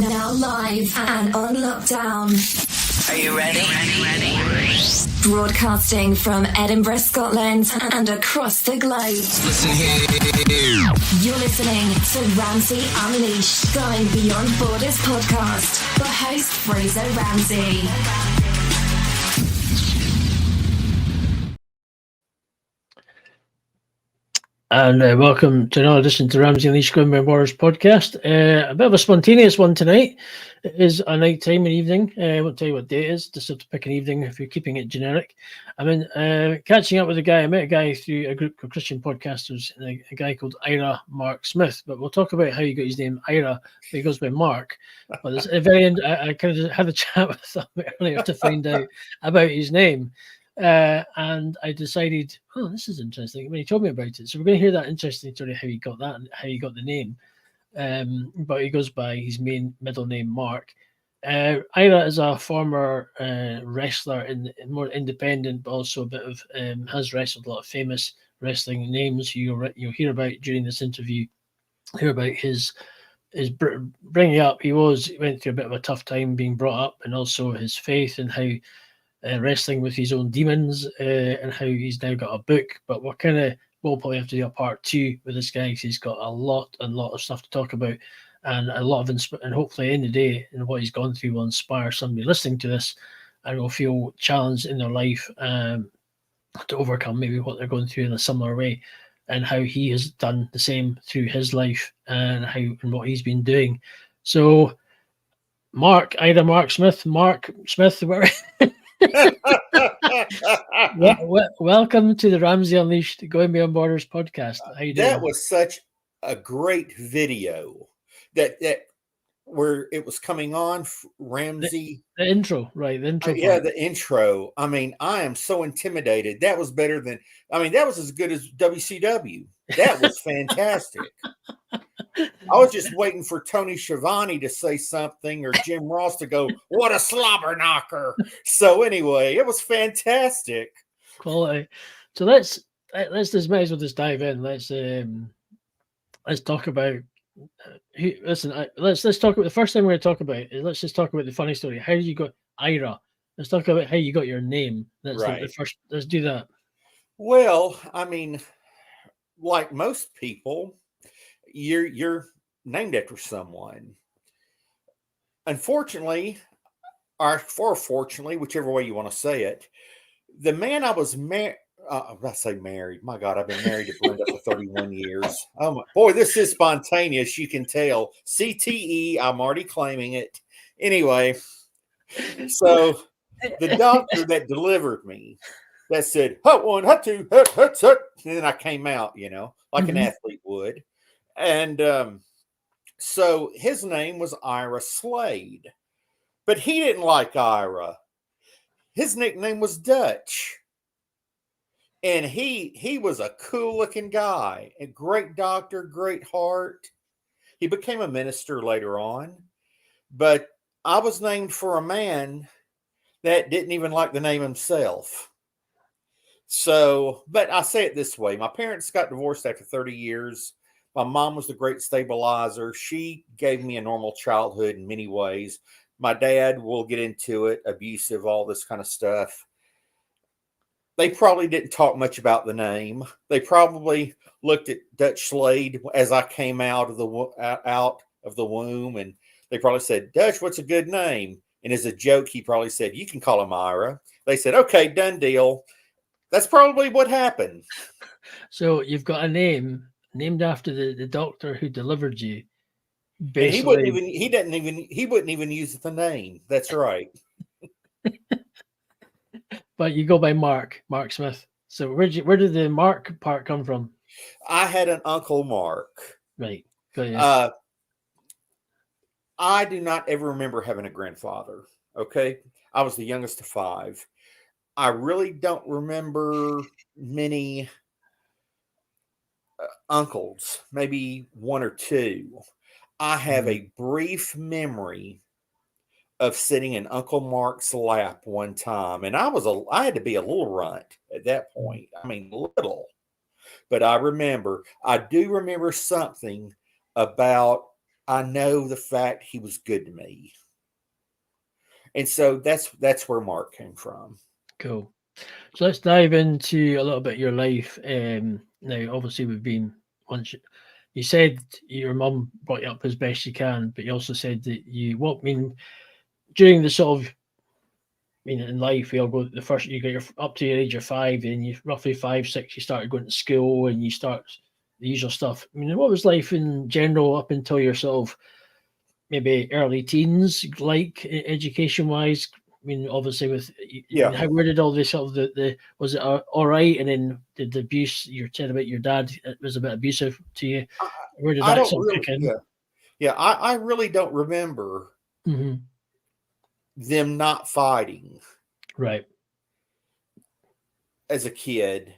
Now live and on lockdown. Are you ready? Broadcasting from Edinburgh, Scotland and across the globe. Listen here. You're listening to Ramsey Unleashed, Going Beyond Borders podcast for host Fraser Ramsey. And welcome to another edition to Ramsey Unleashed Going Beyond Borders podcast. A bit of a spontaneous one tonight. It is a night time and evening. I won't tell you what day it is. Just have to pick an evening if you're keeping it generic. I mean, catching up with a guy. I met a guy through a group of Christian podcasters, a guy called Ira Mark Smith. But we'll talk about how he got his name Ira. But he goes by Mark. But it's a very end. I kind of had a chat with him earlier to find out about his name. And I decided, oh, this is interesting when he told me about it. So we're going to hear that interesting story, how he got that and how he got the name. But he goes by his middle name, Mark. Ira is a former wrestler in more independent, but also a bit of has wrestled a lot of famous wrestling names you'll hear about during this interview. Hear about his bringing up. He went through a bit of a tough time being brought up, and also his faith and how. Wrestling with his own demons and how he's now got a book. But we'll probably have to do a part 2 with this guy because he's got a lot of stuff to talk about, and a lot of and hopefully in the day and what he's gone through will inspire somebody listening to this and will feel challenged in their life to overcome maybe what they're going through in a similar way, and how he has done the same through his life and what he's been doing. So Ira Mark Smith, where welcome to the Ramsey Unleashed Going Beyond Borders podcast. How you doing? That was such a great video that where it was coming on Ramsey. The intro, right? The intro. Yeah, the intro. I mean, I am so intimidated. That was better than. I mean, that was as good as WCW. That was fantastic. I was just waiting for Tony Schiavone to say something or Jim Ross to go, "What a slobber knocker!" So anyway, it was fantastic. Quality. So let's just may as well just dive in. Let's talk about. Let's talk about the first thing we're going to talk about. Let's just talk about the funny story. How did you got Ira? Let's talk about how you got your name. That's right. The first. Let's do that. Well, I mean, like most people. You're named after someone. Unfortunately, or fortunately, whichever way you want to say it, the man I was married. I say married. My God, I've been married to Brenda for 31 years. Oh my boy, this is spontaneous. You can tell. CTE. I'm already claiming it. Anyway, so the doctor that delivered me, that said hut 1, hut 2, hut, and then I came out, like an athlete would. And so his name was Ira Slade, but he didn't like Ira. His nickname was Dutch. And he was a cool looking guy, a great doctor, great heart. He became a minister later on, but I was named for a man that didn't even like the name himself. So, but I say it this way. My parents got divorced after 30 years. My mom was the great stabilizer. She gave me a normal childhood in many ways. My dad, we'll get into it, abusive, all this kind of stuff. They probably didn't talk much about the name. They probably looked at Dutch Slade as I came out of the womb, and they probably said, "Dutch, what's a good name?" And as a joke, he probably said, "You can call him Ira." They said, "Okay, done deal." That's probably what happened. So you've got a name named after the doctor who delivered you. And he wouldn't even use the name. That's right. But you go by Mark Smith. So where did the Mark part come from? I had an Uncle Mark. Right. Got I do not ever remember having a grandfather. Okay. I was the youngest of 5. I really don't remember many uncles, maybe 1 or 2. I have a brief memory of sitting in Uncle Mark's lap one time, and I had to be a little runt at that point. I mean, little, but I do remember something about I know the fact he was good to me. And so that's where Mark came from. Cool. So let's dive into a little bit of your life. Now, obviously, once you said your mum brought you up as best you can, but you also said that during the sort of, in life, you all go the first, you get your up to your age of 5, and you roughly 5, 6, you started going to school and you start the usual stuff. What was life in general up until your sort of maybe early teens, like education wise? Obviously, Yeah. where did all this sort of the was it all right? And then did the abuse you said about your dad, it was a bit abusive to you? Where did I that don't sort of really, kick in? yeah. Yeah. I really don't remember Hmm. them not fighting Right. as a kid.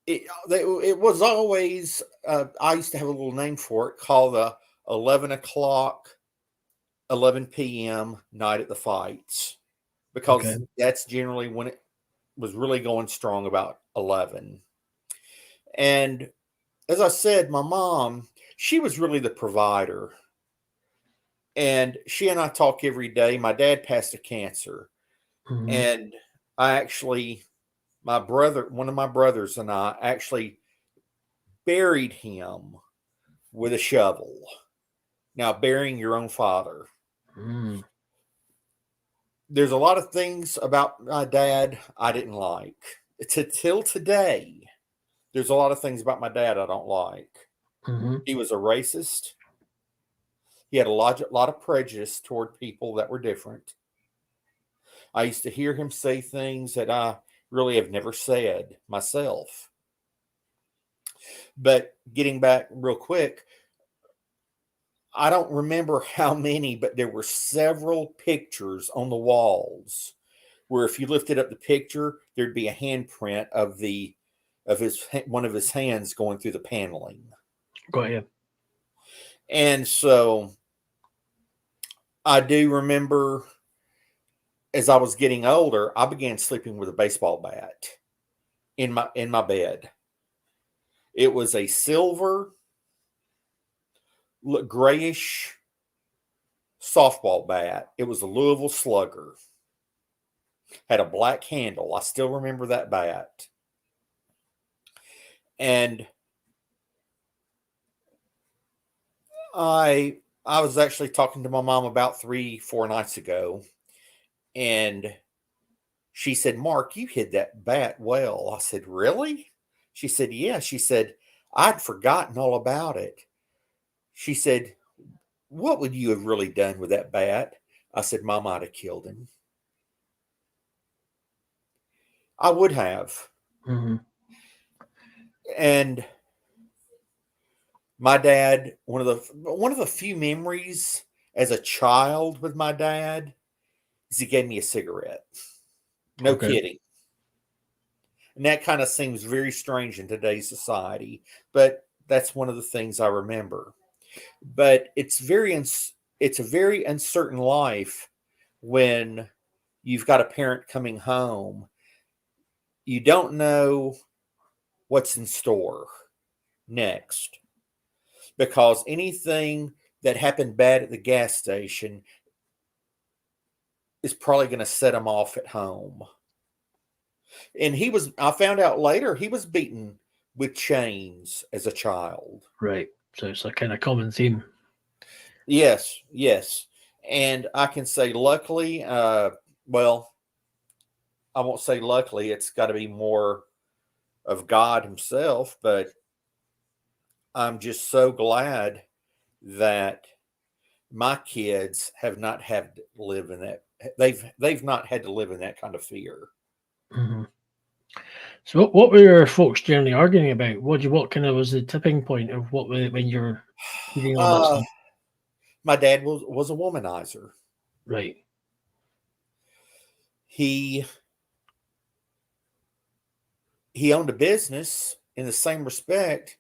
It was always, I used to have a little name for it called the 11 o'clock, 11 p.m. night at the fights, Okay. because that's generally when it was really going strong, about 11. And as I said, my mom, she was really the provider. And she and I talk every day. My dad passed of cancer. Hmm. And I actually, one of my brothers and I actually buried him with a shovel. Now, burying your own father. Mm. There's a lot of things about my dad I didn't like. Till today, there's a lot of things about my dad I don't like. Hmm. He was a racist. He had a lot of prejudice toward people that were different. I used to hear him say things that I really have never said myself. But getting back real quick, I don't remember how many, but there were several pictures on the walls where if you lifted up the picture, there'd be a handprint of his one of his hands going through the paneling. Got you. And so I do remember, as I was getting older, I began sleeping with a baseball bat in my bed. It was a silver, grayish softball bat. It was a Louisville Slugger. Had a black handle. I still remember that bat. And I was actually talking to my mom about 3, 4 nights ago, and she said, "Mark, you hid that bat well." I said, "Really?" She said, "Yeah." She said, "I'd forgotten all about it." She said, "What would you have really done with that bat?" I said, "Mom, I'd have killed him." I would have. Hmm. And my dad, one of the few memories as a child with my dad is he gave me a cigarette. No Okay. kidding. And that kind of seems very strange in today's society, but that's one of the things I remember. But it's a very uncertain life when you've got a parent coming home. You don't know what's in store next, because anything that happened bad at the gas station is probably going to set him off at home. And I found out later, he was beaten with chains as a child. Right. So it's a kind of common theme. Yes, yes. And I can say, luckily, well, I won't say luckily, it's got to be more of God Himself, but I'm just so glad that my kids have not had to live in that. They've not had to live in that kind of fear. Hmm. So what were your folks generally arguing about? What kind of was the tipping point of when you're reading all that Uh, stuff? my dad was a womanizer. Right. He he owned a business in the same respect.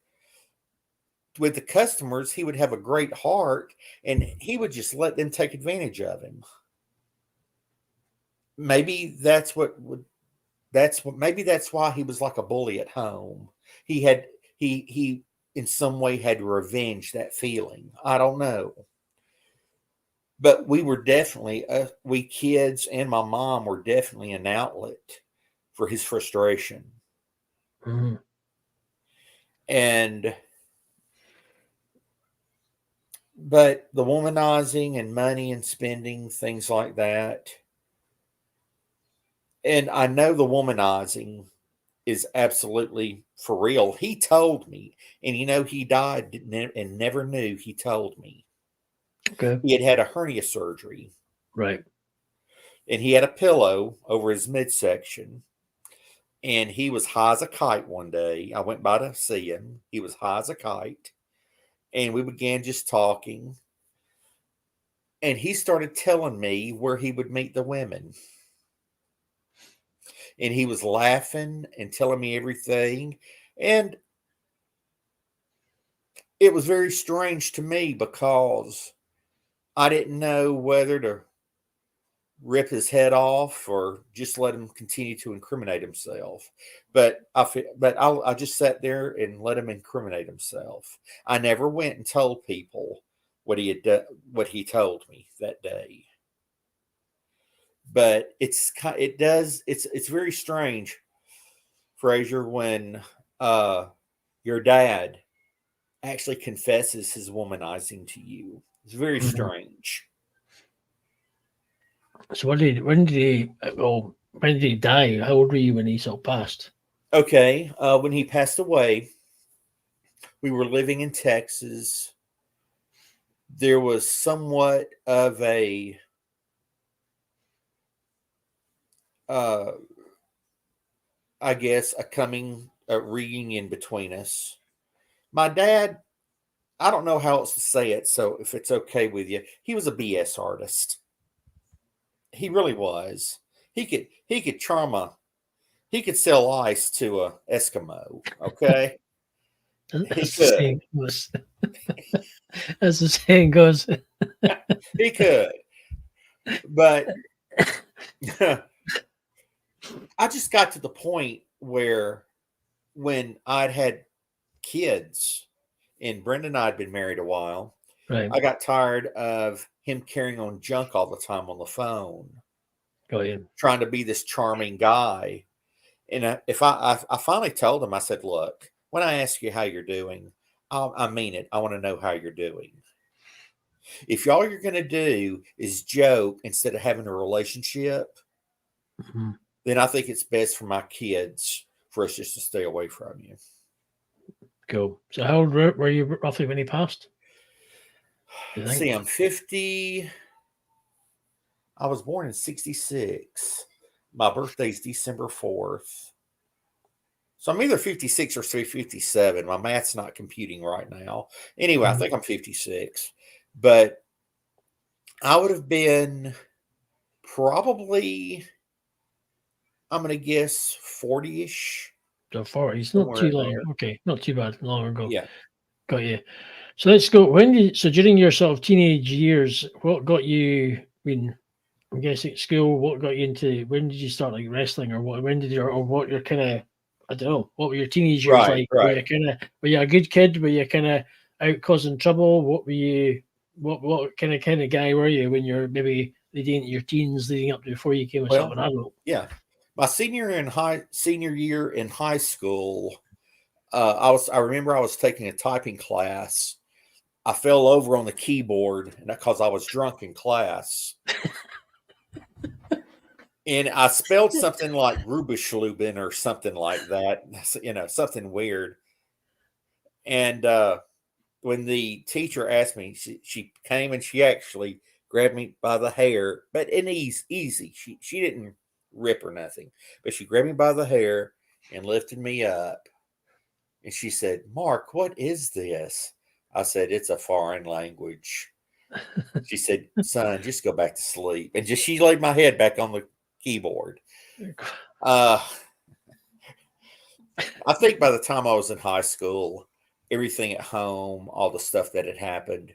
With the customers, he would have a great heart, and he would just let them take advantage of him. Maybe that's why he was like a bully at home. He had he in some way had to revenge that feeling. I don't know. But we were definitely, we kids and my mom were definitely an outlet for his frustration. Mm-hmm. But the womanizing and money and spending, things like that. And I know the womanizing is absolutely for real. He told me, and he died and never knew. He told me Okay. he had a hernia surgery, Right. and he had a pillow over his midsection, and he was high as a kite one day. I went by to see him. He was high as a kite, and we began just talking, and he started telling me where he would meet the women. And he was laughing and telling me everything. And it was very strange to me because I didn't know whether to rip his head off or just let him continue to incriminate himself. But I just sat there and let him incriminate himself. I never went and told people what he had done, what he told me that day. But it's very strange, Fraser, when your dad actually confesses his womanizing to you. It's very Mm-hmm. strange. So when did he die? How old were you when he sort of passed? Okay, when he passed away, we were living in Texas. There was somewhat of uh, I guess, a reunion between us. My dad, I don't know how else to say it, so if it's okay with you, he was a BS artist. He really was. He could he could sell ice to a Eskimo. Okay, he As the could. saying goes. As the saying goes. He could. But I just got to the point where when I'd had kids and Brenda and I had been married a while, Right. I got tired of him carrying on junk all the time on the phone, Got you. trying to be this charming guy. And I finally told him, I said, look, when I ask you how you're doing, I mean it. I want to know how you're doing. If all you're going to do is joke instead of having a relationship, Mm-hmm. then I think it's best for my kids for us just to stay away from you. Cool. So how old were you roughly when he passed? You think? See, I'm 50. I was born in 66. My birthday's December 4th. So I'm either 56 or 57. My math's not computing right now. Anyway, I think I'm 56. But I would have been probably, I'm going to guess 40-ish. So 40s, not Somewhere too in long. there. Okay, not too bad. Long ago. Yeah. Got you. So let's go. So during your sort of teenage years, what got you? I mean, I'm guessing at school. What got you into? When did you start like wrestling, or what? When did you, or what? Your kind of, I don't know. What were your teenage years Right, like? right. Were you a good kid? Were you kind of out causing trouble? What were you? What kind of guy were you when you're maybe leading into your teens, leading up to before you became a sort of Well, an adult? yeah. My senior year in high school, I remember I was taking a typing class. I fell over on the keyboard because I was drunk in class. And I spelled something like Rubischluben or something like that, something weird. And when the teacher asked me, she came and she actually grabbed me by the hair, but in easy. She didn't rip or nothing, but she grabbed me by the hair and lifted me up. And she said, Mark, what is this? I said, it's a foreign language. She said, son, just go back to sleep. And she laid my head back on the keyboard. I think by the time I was in high school, everything at home, all the stuff that had happened,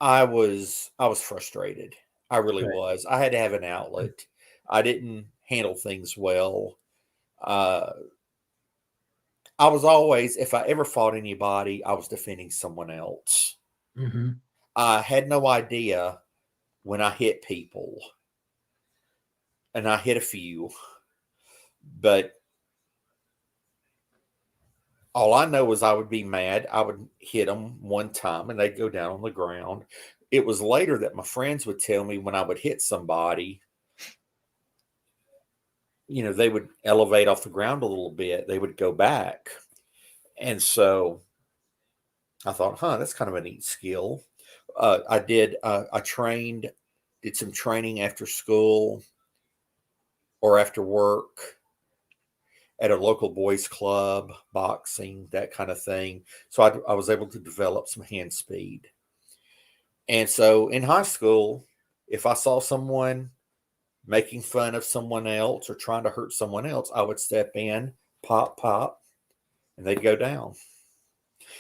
I was frustrated. I really Right. was. I had to have an outlet. I didn't handle things well. I was always, if I ever fought anybody, I was defending someone else. Mm-hmm. I had no idea when I hit people, and I hit a few, but all I know is I would be mad. I would hit them one time and they'd go down on the ground. It was later that my friends would tell me when I would hit somebody, they would elevate off the ground a little bit. They would go back. And so I thought, that's kind of a neat skill. I trained, did some training after school or after work at a local boys club, boxing, that kind of thing. So I was able to develop some hand speed. And so in high school, if I saw someone making fun of someone else or trying to hurt someone else, I would step in, pop, pop, and they'd go down.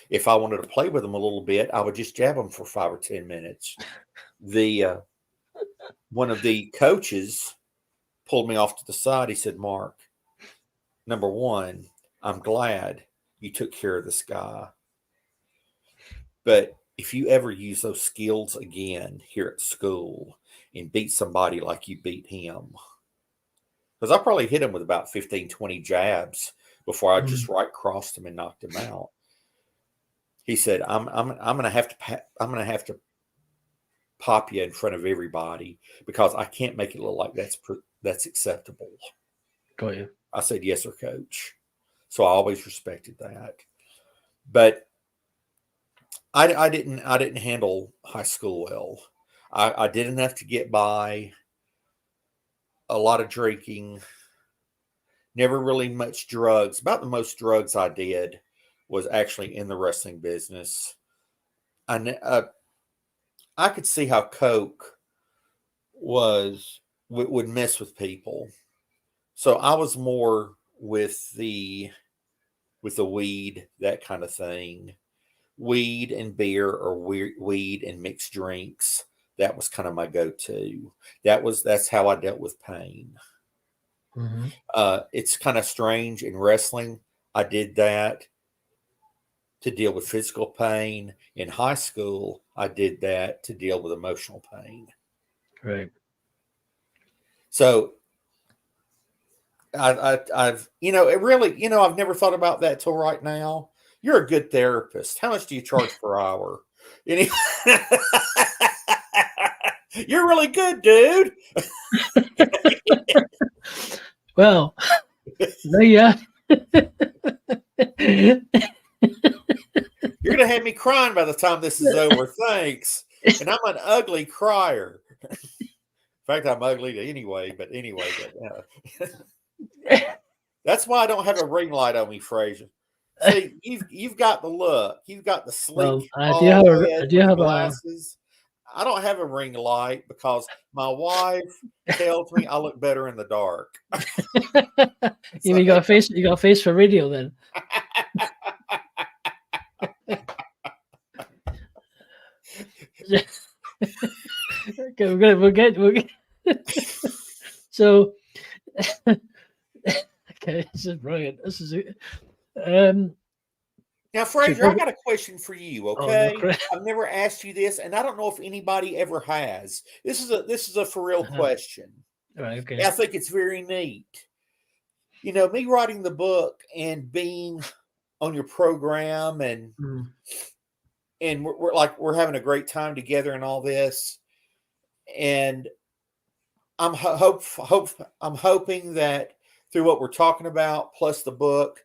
If I wanted to play with them a little bit, I would just jab them for 5 or 10 minutes. One of the coaches pulled me off to the side. He said, "Mark, number one, I'm glad you took care of this guy. But if you ever use those skills again here at school and beat somebody like you beat him," because I probably hit him with about 15, 20 jabs before I just right crossed him and knocked him out. He said, I'm going to have to pop you in front of everybody because I can't make it look like that's acceptable. Got you. I said, "Yes, sir, coach." So I always respected that. But I didn't handle high school well. I did enough to get by. A lot of drinking. Never really much drugs. About the most drugs I did was actually in the wrestling business. I could see how coke would mess with people. So I was more with the weed, that kind of thing. Weed and beer, or weed and mixed drinks. That was kind of my go-to. That's how I dealt with pain. Mm-hmm. It's kind of strange in wrestling. I did that to deal with physical pain. In high school, I did that to deal with emotional pain. Right. So I've it really, I've never thought about that till right now. You're a good therapist. How much do you charge per hour? You're really good, dude. Well, yeah. You're going to have me crying by the time this is over. Thanks. And I'm an ugly crier. In fact, I'm ugly anyway. But that's why I don't have a ring light on me, Fraser. See, you've got the look. You've got the sleek. Well, I do have glasses. I don't have a ring light because my wife tells me I look better in the dark. You got a face. You got a face for radio, then. Okay, we'll get. So, okay, this is brilliant. This is now, Fraser, I got a question for you. Okay, no, I've never asked you this, and I don't know if anybody ever has. This is a for real question. Right, okay. I think it's very neat. Me writing the book and being on your program, and we're having a great time together and all this, and I'm hoping that through what we're talking about, plus the book,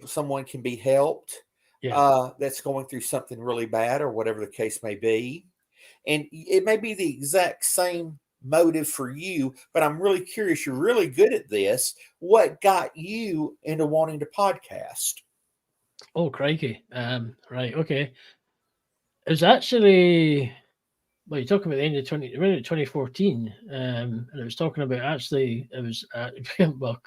someone can be helped. Yeah. That's going through something really bad or whatever the case may be, and it may be the exact same motive for you. But I'm really curious. You're really good at this. What got you into wanting to podcast? Oh, crikey! Right, okay. It was actually, well, you're talking about the end of 2014, and I was talking about it was well,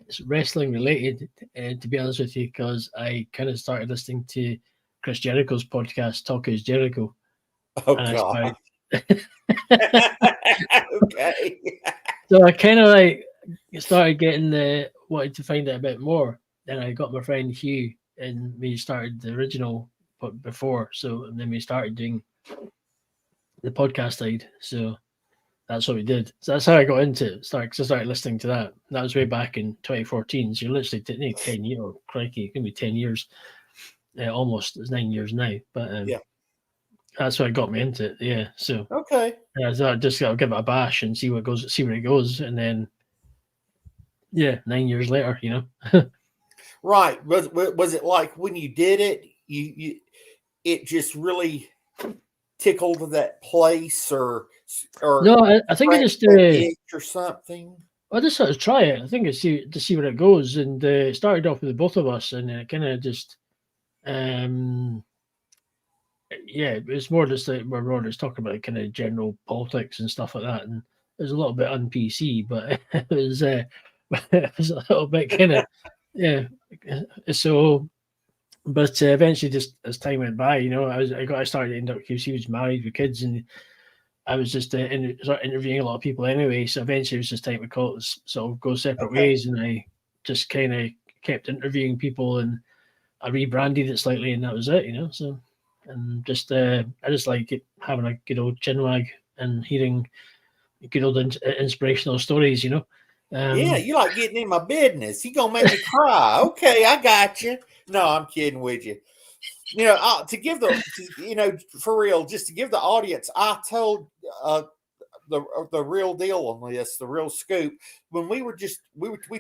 it's wrestling related, to be honest with you, because I kind of started listening to Chris Jericho's podcast, Talk Is Jericho. Oh, God. Okay. So I kind of started getting wanted to find out a bit more. then I got my friend Hugh, and we started the original before. So and then we started doing the podcast side. So that's what we did. So that's how I got into it. Cause I started listening to that. That was way back in 2014. So you're literally 10 years. Oh, crikey, it can be 10 years. Almost. It's 9 years now. But Yeah. that's what got me into it. Yeah. So Okay. I thought I'd just gotta give it a bash and see where it goes. And then 9 years later, Right. Was it like when you did it, you it just really tickled that place, or No, I think I just itch or something? I just sort of try it. I think it's to see where it goes. And it started off with the both of us, and it kind of just it's more just like where we're just talking about kind of general politics and stuff like that. And it was a little bit un-PC, but it was it was a little bit kind of yeah. So, but eventually, just as time went by, I started to end up because he was married with kids, and I was just sort of interviewing a lot of people anyway. So eventually, it was just time to call it sort of go separate ways, and I just kind of kept interviewing people, and I rebranded it slightly, and that was it. So. And just I just like it, having a good old chinwag and hearing good old inspirational stories, Yeah, you like getting in my business. You gonna make me cry? Okay, I got you. No, I'm kidding with you. To give for real, just to give the audience, I told the real deal on this, the real scoop. When we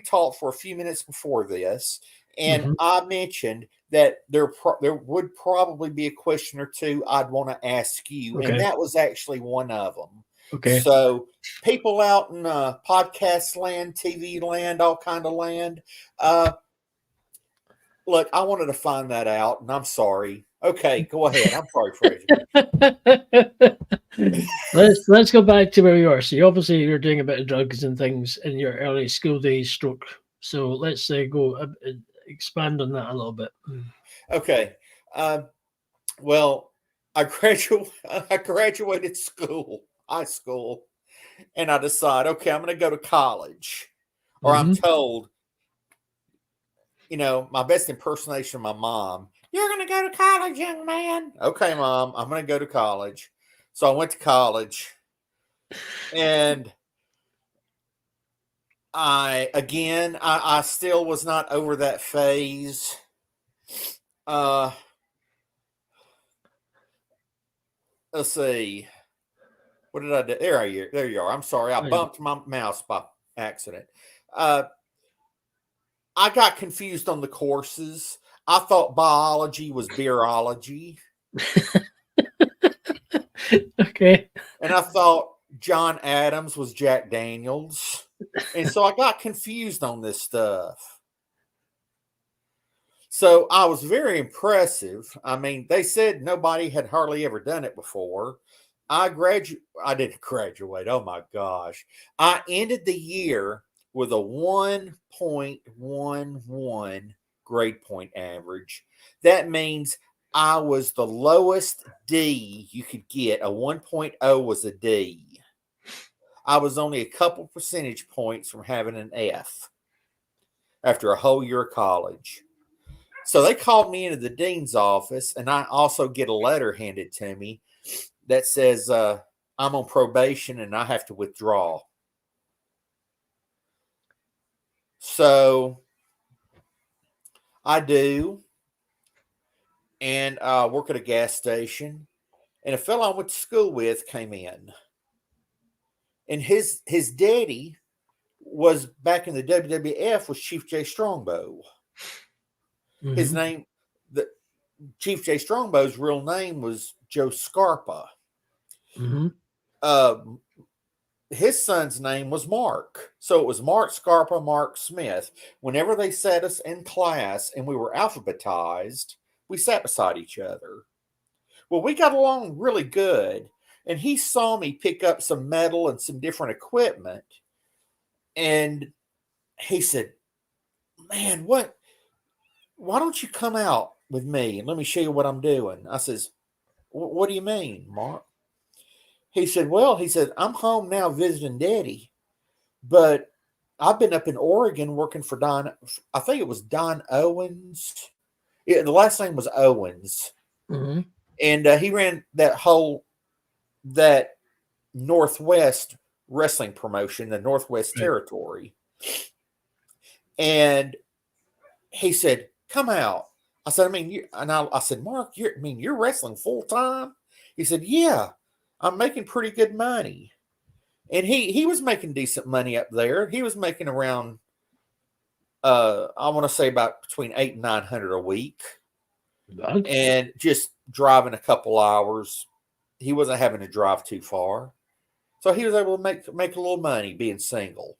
talked for a few minutes before this, and I mentioned that there would probably be a question or two I'd want to ask you, and that was actually one of them. Okay. So people out in podcast land, TV land, all kind of land, look, I wanted to find that out, and I'm sorry. Okay, go ahead. I'm sorry, Fraser. Let's go back to where you are. So you're doing a bit of drugs and things in your early school days, stroke. So let's expand on that a little bit. Okay. Well, I graduated high school, and I decide, okay, I'm going to go to college, or I'm told, my best impersonation of my mom. You're going to go to college, young man. Okay, Mom, I'm going to go to college. So I went to college, and I still was not over that phase. Let's see. What did I do? There you are. I'm sorry. I bumped my mouse by accident. I got confused on the courses. I thought biology was beerology. Okay. And I thought John Adams was Jack Daniels. And so I got confused on this stuff. So I was very impressive. I mean, they said nobody had hardly ever done it before. I didn't graduate. Oh my gosh. I ended the year with a 1.11 grade point average. That means I was the lowest D you could get. A 1.0 was a D. I was only a couple percentage points from having an F after a whole year of college. So they called me into the dean's office, and I also get a letter handed to me that says I'm on probation and I have to withdraw. So I do, and work at a gas station, and a fellow I went to school with came in, and his daddy was back in the WWF was Chief Jay Strongbow. His name, Chief Jay Strongbow's real name was Joe Scarpa. His son's name was Mark. So it was Mark Scarpa, Mark Smith. Whenever they sat us in class and we were alphabetized, we sat beside each other. Well, we got along really good. And he saw me pick up some metal and some different equipment. And he said, man, why don't you come out with me and let me show you what I'm doing? I says, what do you mean, Mark? He said, I'm home now visiting Daddy, but I've been up in Oregon working for Don. I think it was Don Owens. Yeah, the last name was Owens, Mm-hmm. and he ran that Northwest wrestling promotion, the Northwest Right. Territory. And he said, "Come out." I said, I said, "Mark, you're wrestling full time?" He said, "Yeah, I'm making pretty good money." And he was making decent money up there. He was making around, I want to say about between 800 and 900 a week, Bad. and just driving a couple hours. He wasn't having to drive too far, so he was able to make a little money being single.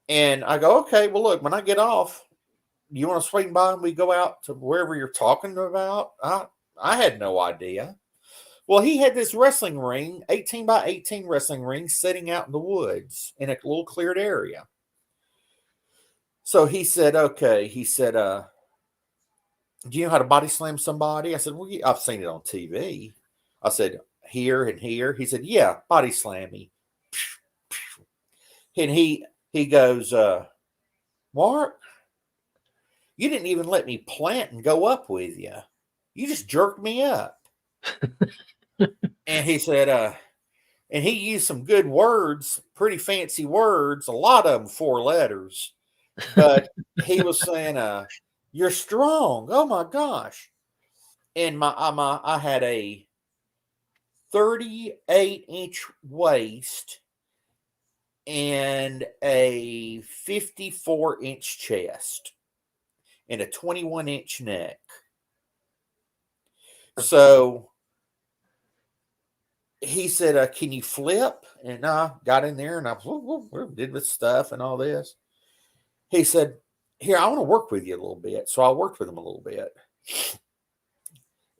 And I go, "Okay, well, look, when I get off, you want to swing by and we go out to wherever you're talking about?" I had no idea. Well, he had this wrestling ring, 18 by 18 wrestling ring, sitting out in the woods in a little cleared area. So he said, "Okay." He said, "Do you know how to body slam somebody?" I said, "Well, yeah, I've seen it on TV." I said, "Here and here." He said, "Yeah, body slam me." And he goes, "Mark, you didn't even let me plant and go up with you. You just jerked me up." And he said, and he used some good words, pretty fancy words, a lot of them 4 letters. But he was saying, "You're strong. Oh my gosh." And I had a 38-inch waist and a 54-inch chest and a 21-inch neck. So he said, "Can you flip?" And I got in there and I did this stuff and all this. He said, "Here, I want to work with you a little bit." So I worked with him a little bit.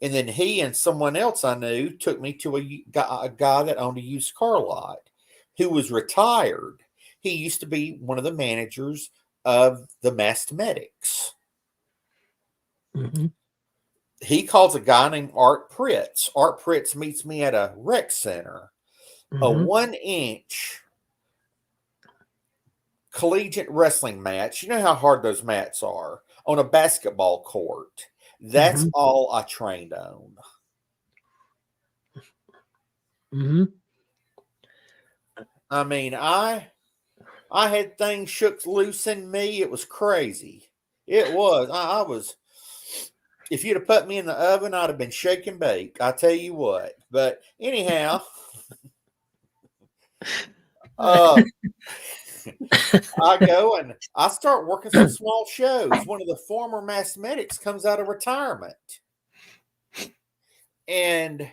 And then he and someone else I knew took me to a guy that owned a used car lot who was retired. He used to be one of the managers of the Massed Medics. Mm-hmm. He calls a guy named Art Pritz. Art Pritz meets me at a rec center. A Mm-hmm. 1-inch collegiate wrestling match. You know how hard those mats are on a basketball court. That's Mm-hmm. all I trained on. Mm-hmm. I mean, I had things shook loose in me. It was crazy. It was. I was. If you'd have put me in the oven, I'd have been shake and bake. I tell you what. But anyhow, I go and I start working some small shows. One of the former Mass Medics comes out of retirement, and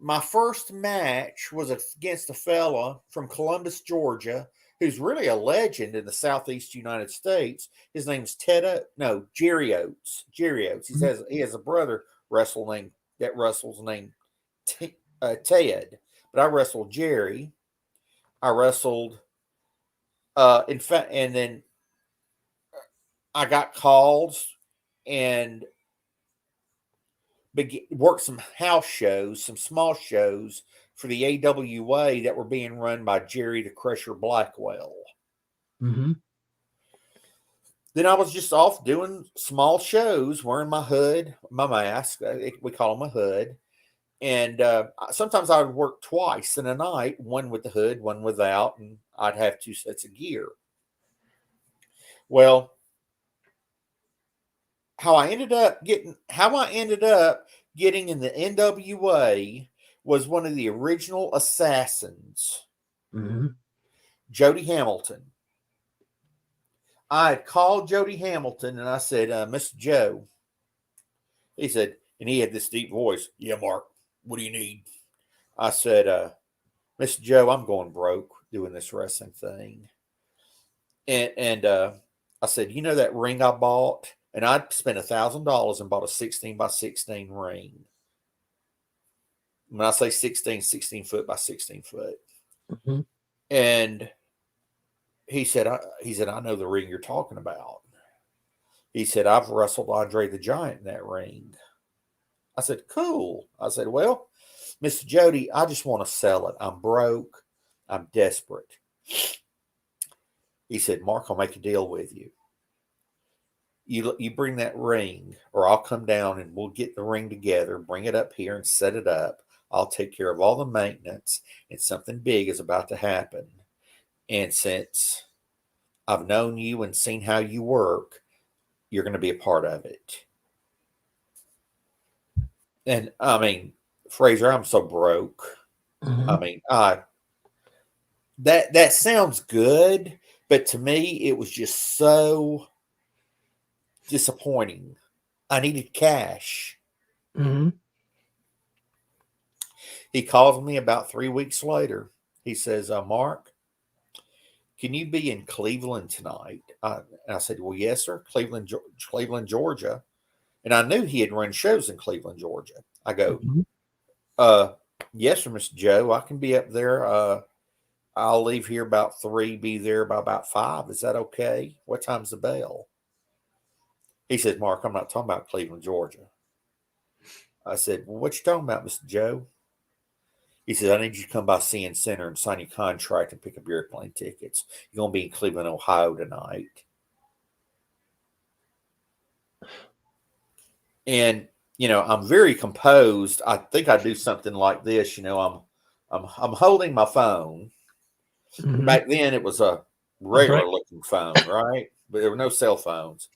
my first match was against a fella from Columbus, Georgia, who's really a legend in the Southeast United States. His name's Jerry Oates. Jerry Oates. He has a brother that wrestles named Ted. But I wrestled Jerry. I wrestled in fact, and then I got calls and worked some house shows, some small shows for the AWA that were being run by Jerry the Crusher Blackwell. Mm-hmm. Then I was just off doing small shows, wearing my hood, my mask. We call them a hood. And sometimes I would work twice in a night, one with the hood, one without, and I'd have 2 sets of gear. Well, how I ended up getting in the NWA was one of the original assassins, Mm-hmm. Jody Hamilton. I had called Jody Hamilton and I said, "Mr. Joe," he said, and he had this deep voice, "Yeah, Mark, what do you need?" I said, "Mr. Joe, I'm going broke doing this wrestling thing." And I said, "You know that ring I bought?" And I spent $1,000 and bought a 16 by 16 ring. When I say 16 foot by 16 foot. Mm-hmm. And he said, "I know the ring you're talking about." He said, "I've wrestled Andre the Giant in that ring." I said, "Cool." I said, "Well, Mr. Jody, I just want to sell it. I'm broke. I'm desperate." He said, Mark, I'll make a deal with you. You bring that ring, or I'll come down and we'll get the ring together, bring it up here and set it up. I'll take care of all the maintenance, and something big is about to happen. And since I've known you and seen how you work, you're going to be a part of it. And I mean, Fraser, I'm so broke. Mm-hmm. I mean, that sounds good, but to me, it was just so disappointing. I needed cash. Mm-hmm. He calls me about 3 weeks later. He says, Mark, can you be in Cleveland tonight? And I said, well, yes, sir. Cleveland, Georgia. And I knew he had run shows in Cleveland, Georgia. I go, Mm-hmm. Yes, sir, Mr. Joe. I can be up there. I'll leave here about 3, be there by about 5. Is that okay? What time's the bell? He says, Mark, I'm not talking about Cleveland, Georgia. I said, well, what you talking about, Mr. Joe? He said, I need you to come by CN Center and sign your contract and pick up your airplane tickets. You're going to be in Cleveland, Ohio tonight. And, I'm very composed. I think I do something like this. I'm holding my phone. Mm-hmm. Back then it was a regular looking phone, right? But there were no cell phones.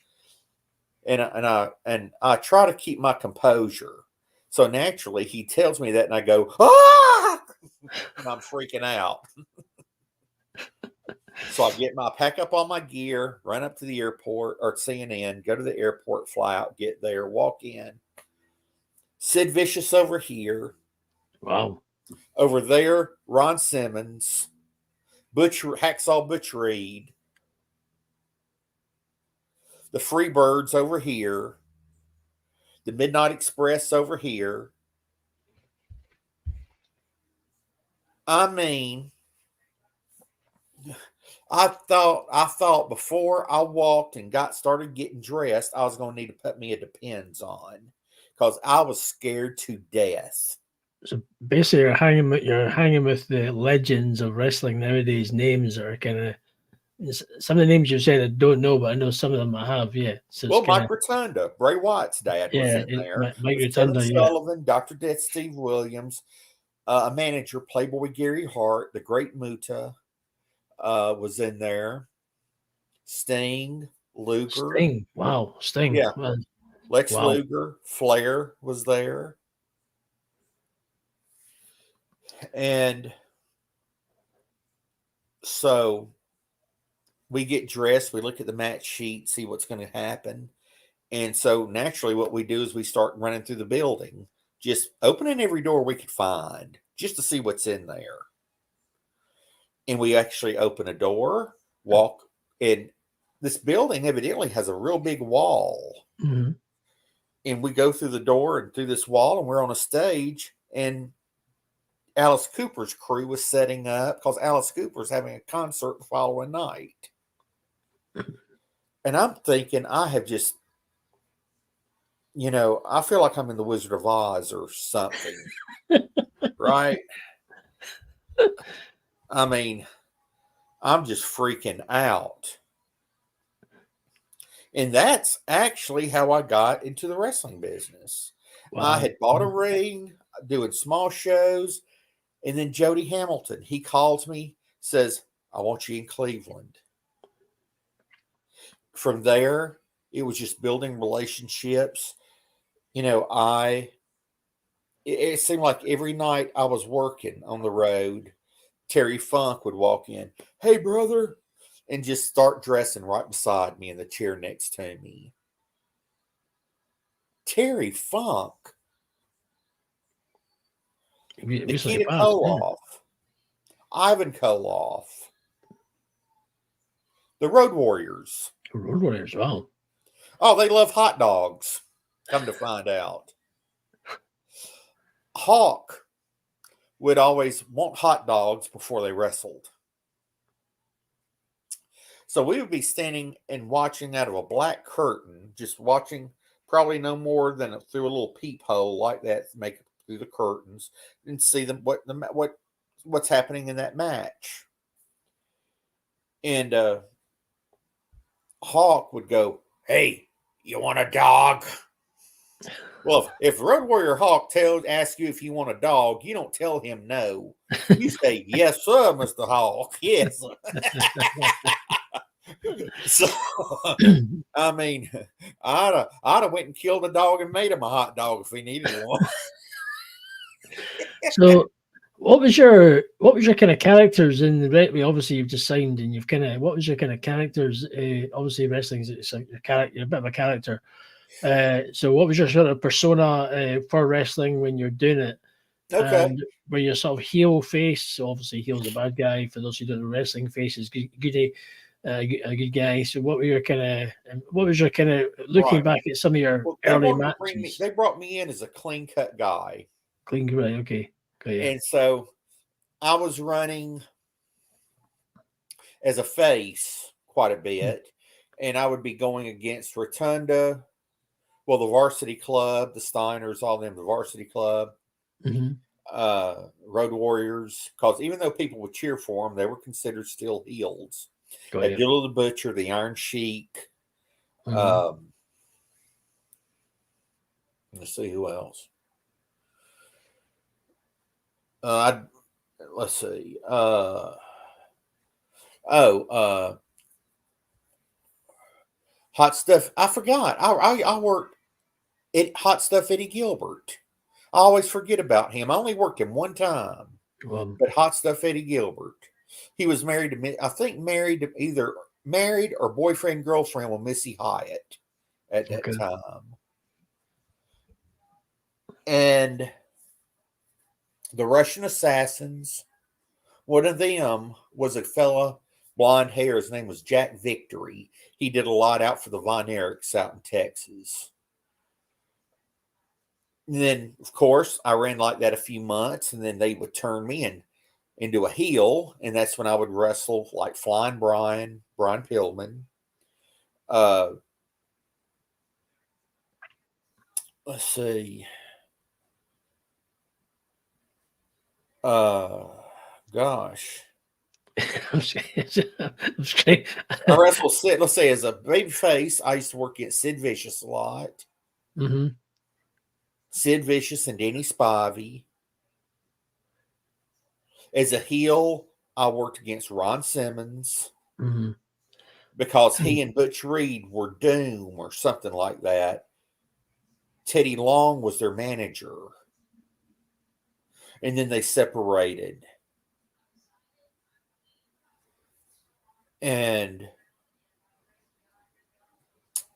And I try to keep my composure. So naturally he tells me that and I go, ah! And I'm freaking out. So I pack up all my gear, run up to the airport or CNN, go to the airport, fly out, get there, walk in. Sid Vicious over here. Wow. Over there, Ron Simmons, Hacksaw Butch Reed, the Freebirds over here, the Midnight Express over here. I mean, I thought before I walked and started getting dressed, I was going to need to put me a Depends on because I was scared to death. So basically, you're hanging with the legends of wrestling nowadays. Names are kind of some of the names you said I don't know, but I know some of them I have. Yeah. So well, Mike Rotunda, Bray Wyatt's dad was in there. Mike Rotunda, Rotunda, Sullivan, Dr. Death, Steve Williams, a manager, Playboy Gary Hart, the Great Muta was in there. Sting, Luger. Sting. Wow. Sting. Yeah. Man. Lex Luger, Flair was there. And so we get dressed, we look at the match sheet, see what's going to happen. And so naturally what we do is we start running through the building, just opening every door we could find just to see what's in there. And we actually open a door, walk in. This building evidently has a real big wall. Mm-hmm. And we go through the door and through this wall and we're on a stage and Alice Cooper's crew was setting up because Alice Cooper's having a concert the following night. And I'm thinking I have just, I feel like I'm in the Wizard of Oz or something. Right? I mean, I'm just freaking out. And that's actually how I got into the wrestling business. Wow. I had bought a ring, doing small shows, and then Jody Hamilton, he calls me, says, I want you in Cleveland. From there, it was just building relationships. It seemed like every night I was working on the road, Terry Funk would walk in, hey, brother, and just start dressing right beside me in the chair next to me. Terry Funk. Nikita Koloff. Ivan Koloff. The Road Warriors. Road Warriors, wow. Oh, they love hot dogs. Come to find out. Hawk would always want hot dogs before they wrestled. So we would be standing and watching out of a black curtain, just watching probably no more than through a little peephole like that to make it through the curtains and see them what's happening in that match. And Hawk would go, "Hey, you want a dog?" Well, if Road Warrior Hawk asks you if you want a dog, you don't tell him no. You say, "Yes, sir, Mr. Hawk. Yes." So, I mean, I'd have went and killed a dog and made him a hot dog if he needed one. So, what was your kind of characters in the obviously you've just signed and you've kind of what was your kind of characters? Obviously, wrestling is like your character, you're a bit of a character. So, what was your sort of persona for wrestling when you're doing it? Okay. And were you sort of heel face? So obviously, heel's a bad guy. For those who don't know wrestling, face is goody, a good guy. So, what was your kind of looking Right. back at some of your Well, early matches? they brought me in as a clean cut guy. Clean, right? Okay, got you. And so I was running as a face quite a bit, and I would be going against Rotunda, well, the Varsity Club, the Steiners, all them, the Varsity Club, Mm-hmm. Road Warriors, because even though people would cheer for them, they were considered still heels. Got you. Abdullah the Butcher, the Iron Sheik. Mhm. Let's see who else. Let's see. Hot Stuff. I forgot. I worked at Hot Stuff Eddie Gilbert. I always forget about him. I only worked him one time, but Hot Stuff Eddie Gilbert. He was married to me. I think either married or boyfriend girlfriend with Missy Hyatt at that time. And the Russian Assassins. One of them was a fella, blonde hair. His name was Jack Victory. He did a lot out for the Von Erichs out in Texas. And then, of course, I ran like that a few months, and then they would turn me into a heel, and that's when I would wrestle like Flying Brian Pillman. Let's see. Gosh. I wrestled Sid. Let's say as a baby face, I used to work at Sid Vicious a lot. Mm-hmm. Sid Vicious and Danny Spivey. As a heel, I worked against Ron Simmons because he and Butch Reed were Doom or something like that. Teddy Long was their manager. And then they separated. And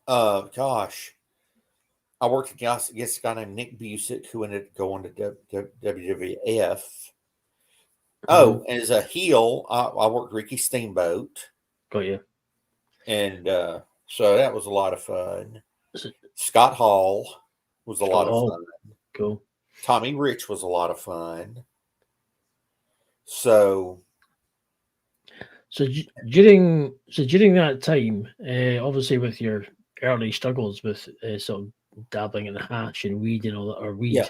gosh, I worked against a guy named Nick Busick who ended up going to WWF. Oh, as a heel, I worked Ricky Steamboat. Got you. And so that was a lot of fun. Scott Hall was a lot of fun. Cool. Tommy Rich was a lot of fun. So during that time, obviously with your early struggles with sort of dabbling in hash and weed and all that, or weed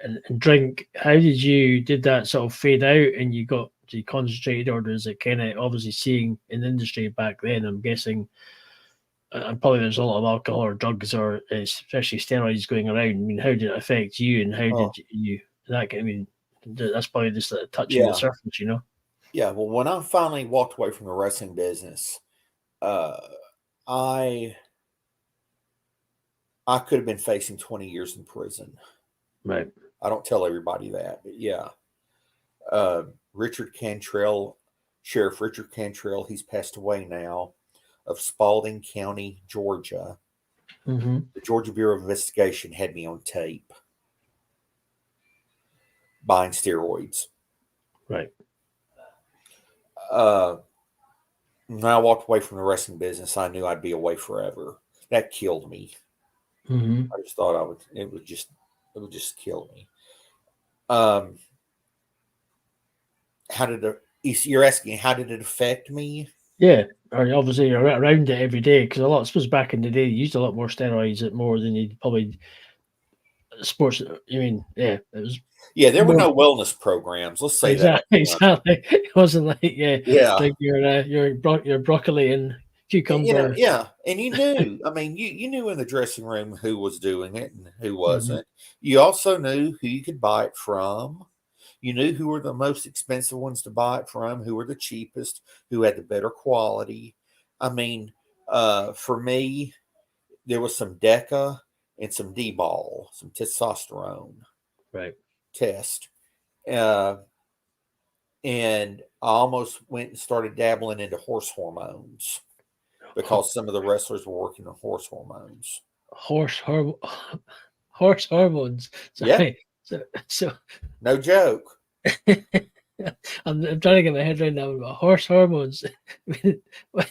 and drink, how did that sort of fade out and you got to concentrate, or is it kind of obviously seeing in the industry back then? I'm guessing, and probably there's a lot of alcohol or drugs or especially steroids going around. I mean, how did it affect you, and how did you that? I mean, that's probably just touching the surface, you know. Yeah, well, when I finally walked away from the wrestling business, I could have been facing 20 years in prison. Right. I don't tell everybody that, but yeah. Richard Cantrell, Sheriff Richard Cantrell, he's passed away now, of Spalding County, Georgia. The Georgia Bureau of Investigation had me on tape buying steroids. Right. When I walked away from the wrestling business, I knew I'd be away forever. That killed me. I just thought it would just kill me. You're asking, how did it affect me? Yeah, obviously you're around it every day, because I suppose back in the day, you used a lot more steroids, more than you probably sports. I mean, it was. Yeah, there were no wellness programs. Let's say exactly. It wasn't like drink your broccoli and cucumber. And you knew. I mean, you knew in the dressing room who was doing it and who Mhm. wasn't. You also knew who you could buy it from. You knew who were the most expensive ones to buy it from, who were the cheapest, who had the better quality. I mean, for me, there was some Deca and some D-ball, some testosterone Right. test. Uh, and I almost went and started dabbling into horse hormones because some of the wrestlers were working on horse hormones. Horse horm horse hormones. Yeah, Sorry. So no joke. I'm trying to get my head around now about horse hormones. I mean,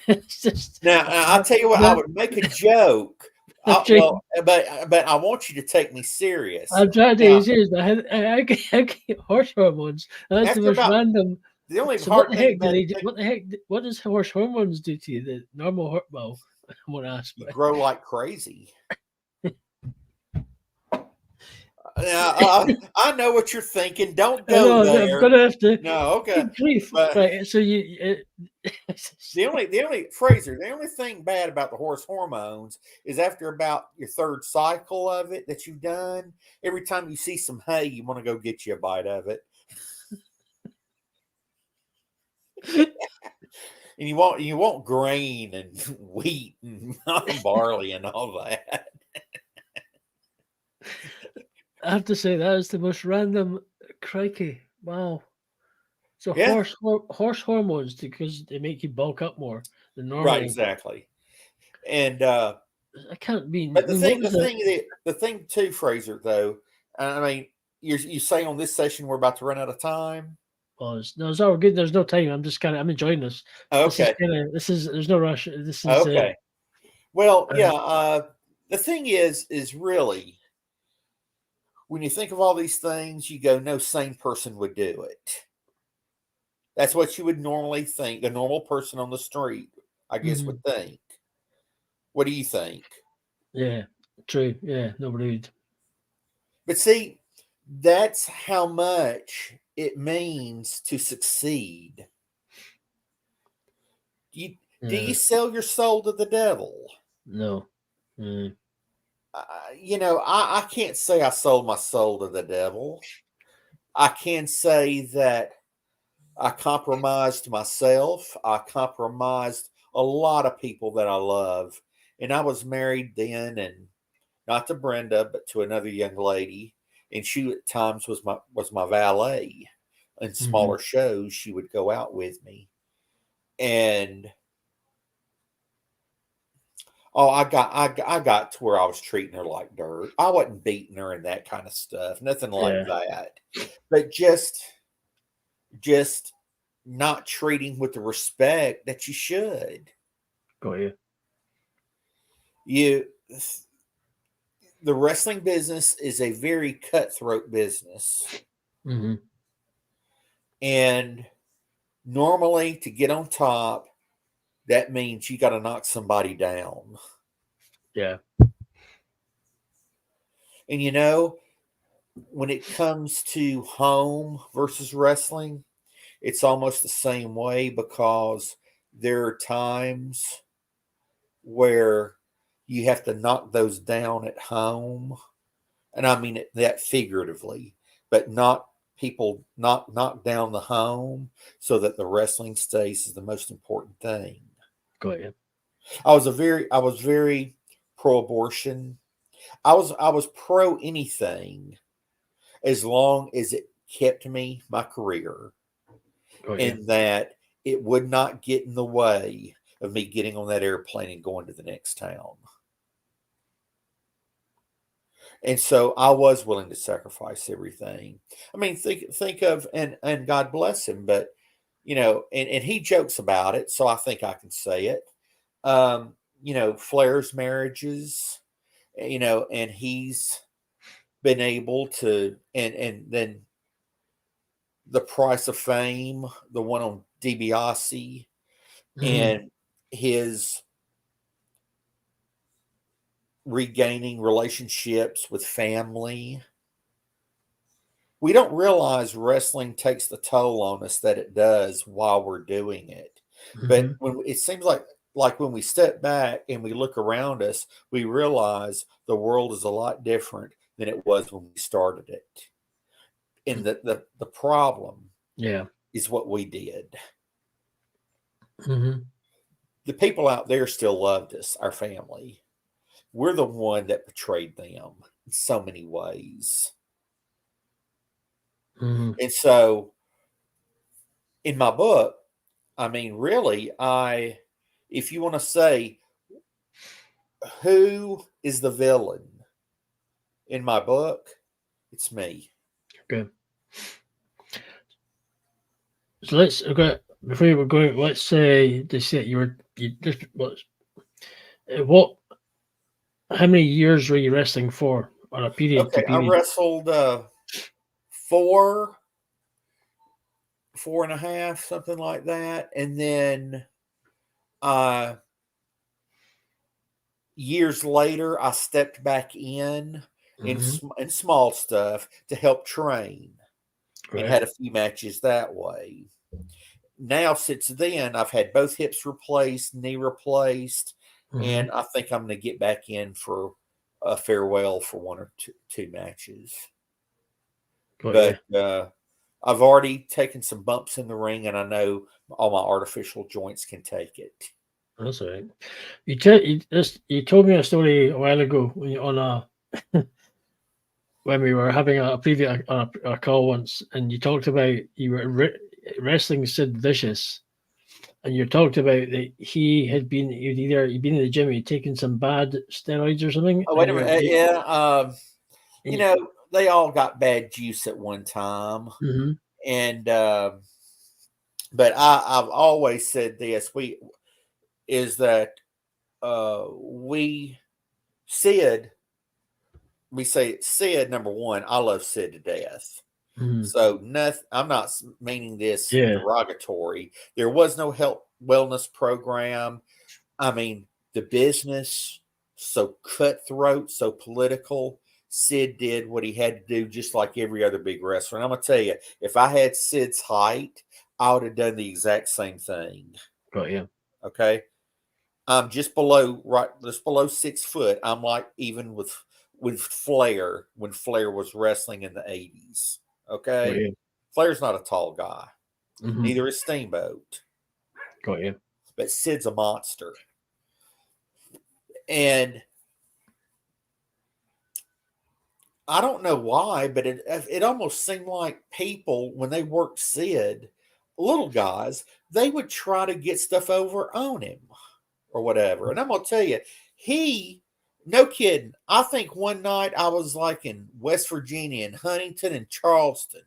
it's just Now, I'll tell you what, I would make a joke. I'm trying, But I want you to take me serious. I'm trying to Now, be serious, but I get horse hormones. That's the after most about random. the only So what hard the thing heck do about they it, do? What the heck? What does horse hormones do to you? The normal well, I want to ask, you but grow like crazy. I know what you're thinking. Don't I know go I'm there. gonna have to. No, okay. Good grief! But Right, so you. the only Fraser, the only thing bad about the horse hormones is after about your third cycle of it that you've done, every time you see some hay, you want to go get you a bite of it. And you want grain and wheat and barley and all that. I have to say that is the most random. Crikey! Wow. So Yeah, horse hormones because they make you bulk up more than right, normal. exactly. And I can't be. I but mean, what was that? the thing too, Fraser, though, I mean, you say on this session we're about to run out of time. Was no, it's all good. There's no time. I'm just kind of. I'm enjoying this. This is Okay, kind of. This is. There's no rush. This is. okay. Well, Uh, yeah. The thing is really when you think of all these things, you go, no sane person would do it. That's what you would normally think. A normal person on the street, I guess, mhm. would think. What do you think? Yeah. True. Yeah. Nobody would. But see, that's how much it means to succeed. Do Yeah. you sell your soul to the devil? No. Mm. I can't say I sold my soul to the devil. I can say that I compromised myself. I compromised a lot of people that I love. And I was married then, and not to Brenda, but to another young lady. And she at times was my valet. In Mhm. smaller shows, she would go out with me. And I got to where I was treating her like dirt. I wasn't beating her and that kind of stuff. Nothing like Yeah. that. But just not treating with the respect that you should. Got you. You the wrestling business is a very cutthroat business. Hmm. And normally to get on top, that means you got to knock somebody down. Yeah. And when it comes to home versus wrestling, it's almost the same way because there are times where you have to knock those down at home. And I mean that figuratively, but knock down the home so that the wrestling stays is the most important thing. Got you. I was very pro abortion. I was pro anything as long as it kept me my career Got you. and that it would not get in the way of me getting on that airplane and going to the next town. And so I was willing to sacrifice everything. I mean, think of and God bless him, but and he jokes about it, so I think I can say it. Flair's marriages, and he's been able to and then the price of fame, the one on DiBiase, Mhm. and his regaining relationships with family. We don't realize wrestling takes the toll on us that it does while we're doing it. But Mhm. when it seems like when we step back and we look around us, we realize the world is a lot different than it was when we started it. And the problem is what we did. Mm-hmm. The people out there still loved us, our family. We're the one that betrayed them in so many ways. Mm-hmm. And so in my book, I mean, really, if you want to say who is the villain in my book, it's me. Okay. So let's before you were going. Let's say they said you just what? How many years were you wrestling for on a period to Okay, I period? wrestled 4 and a half, something like that, and then years later, I stepped back in small stuff to help train, and had a few matches that way. Now, since then, I've had both hips replaced, knee replaced, and I think I'm going to get back in for a farewell for one or two matches. But I've already taken some bumps in the ring, and I know all my artificial joints can take it. That's all right. You told me a story a while ago when we were having a previous a call once, and you talked about you were wrestling Sid Vicious, and you talked about that he'd been in the gym, he'd taken some bad steroids or something. Oh, wait a minute. You know, they all got bad juice at one time. And but I've always said this, we say Sid, number one, I love Sid to death. So I'm not meaning this derogatory. There was no health wellness program. I mean, the business, so cutthroat, so political. Sid did what he had to do, just like every other big wrestler. And I'm going to tell you, if I had Sid's height, I would have done the exact same thing. Got you. Okay. I'm just below 6 foot. I'm like even with Flair when Flair was wrestling in the 80s. Okay. Got you. Flair's not a tall guy. Neither is Steamboat. Got you. But Sid's a monster. And I don't know why, but it almost seemed like people, when they worked Sid, little guys, they would try to get stuff over on him or whatever. And I'm going to tell you, no kidding, I think one night I was like in West Virginia, in Huntington and Charleston.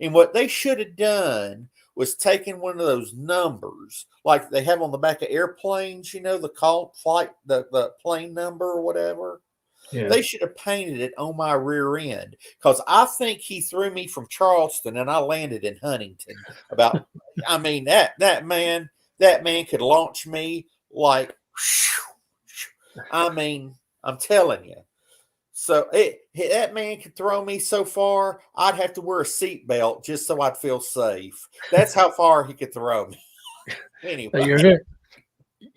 And what they should have done was taken one of those numbers like they have on the back of airplanes, you know, the plane number or whatever. Yeah. They should have painted it on my rear end, because I think he threw me from Charleston and I landed in Huntington. I mean, that man could launch me like, I mean, I'm telling you. So that man could throw me so far, I'd have to wear a seatbelt just so I'd feel safe. That's how far he could throw me. Anyway. Are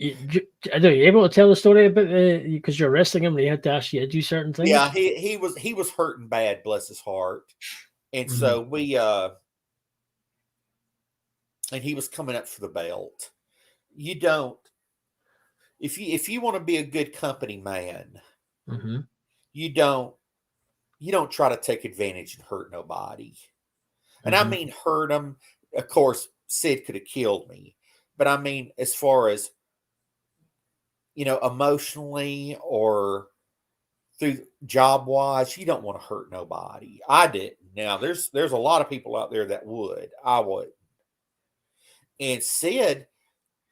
you able to tell the story about because you're wrestling him and he had to ask you to do certain things? Yeah, he was hurting bad, bless his heart. And so and he was coming up for the belt. If you want to be a good company man, you don't try to take advantage and hurt nobody. And I mean hurt him. Of course, Sid could have killed me. But I mean, as far as, you know, emotionally or through job wise, you don't want to hurt nobody. I didn't. Now there's a lot of people out there that would. I wouldn't. And Sid,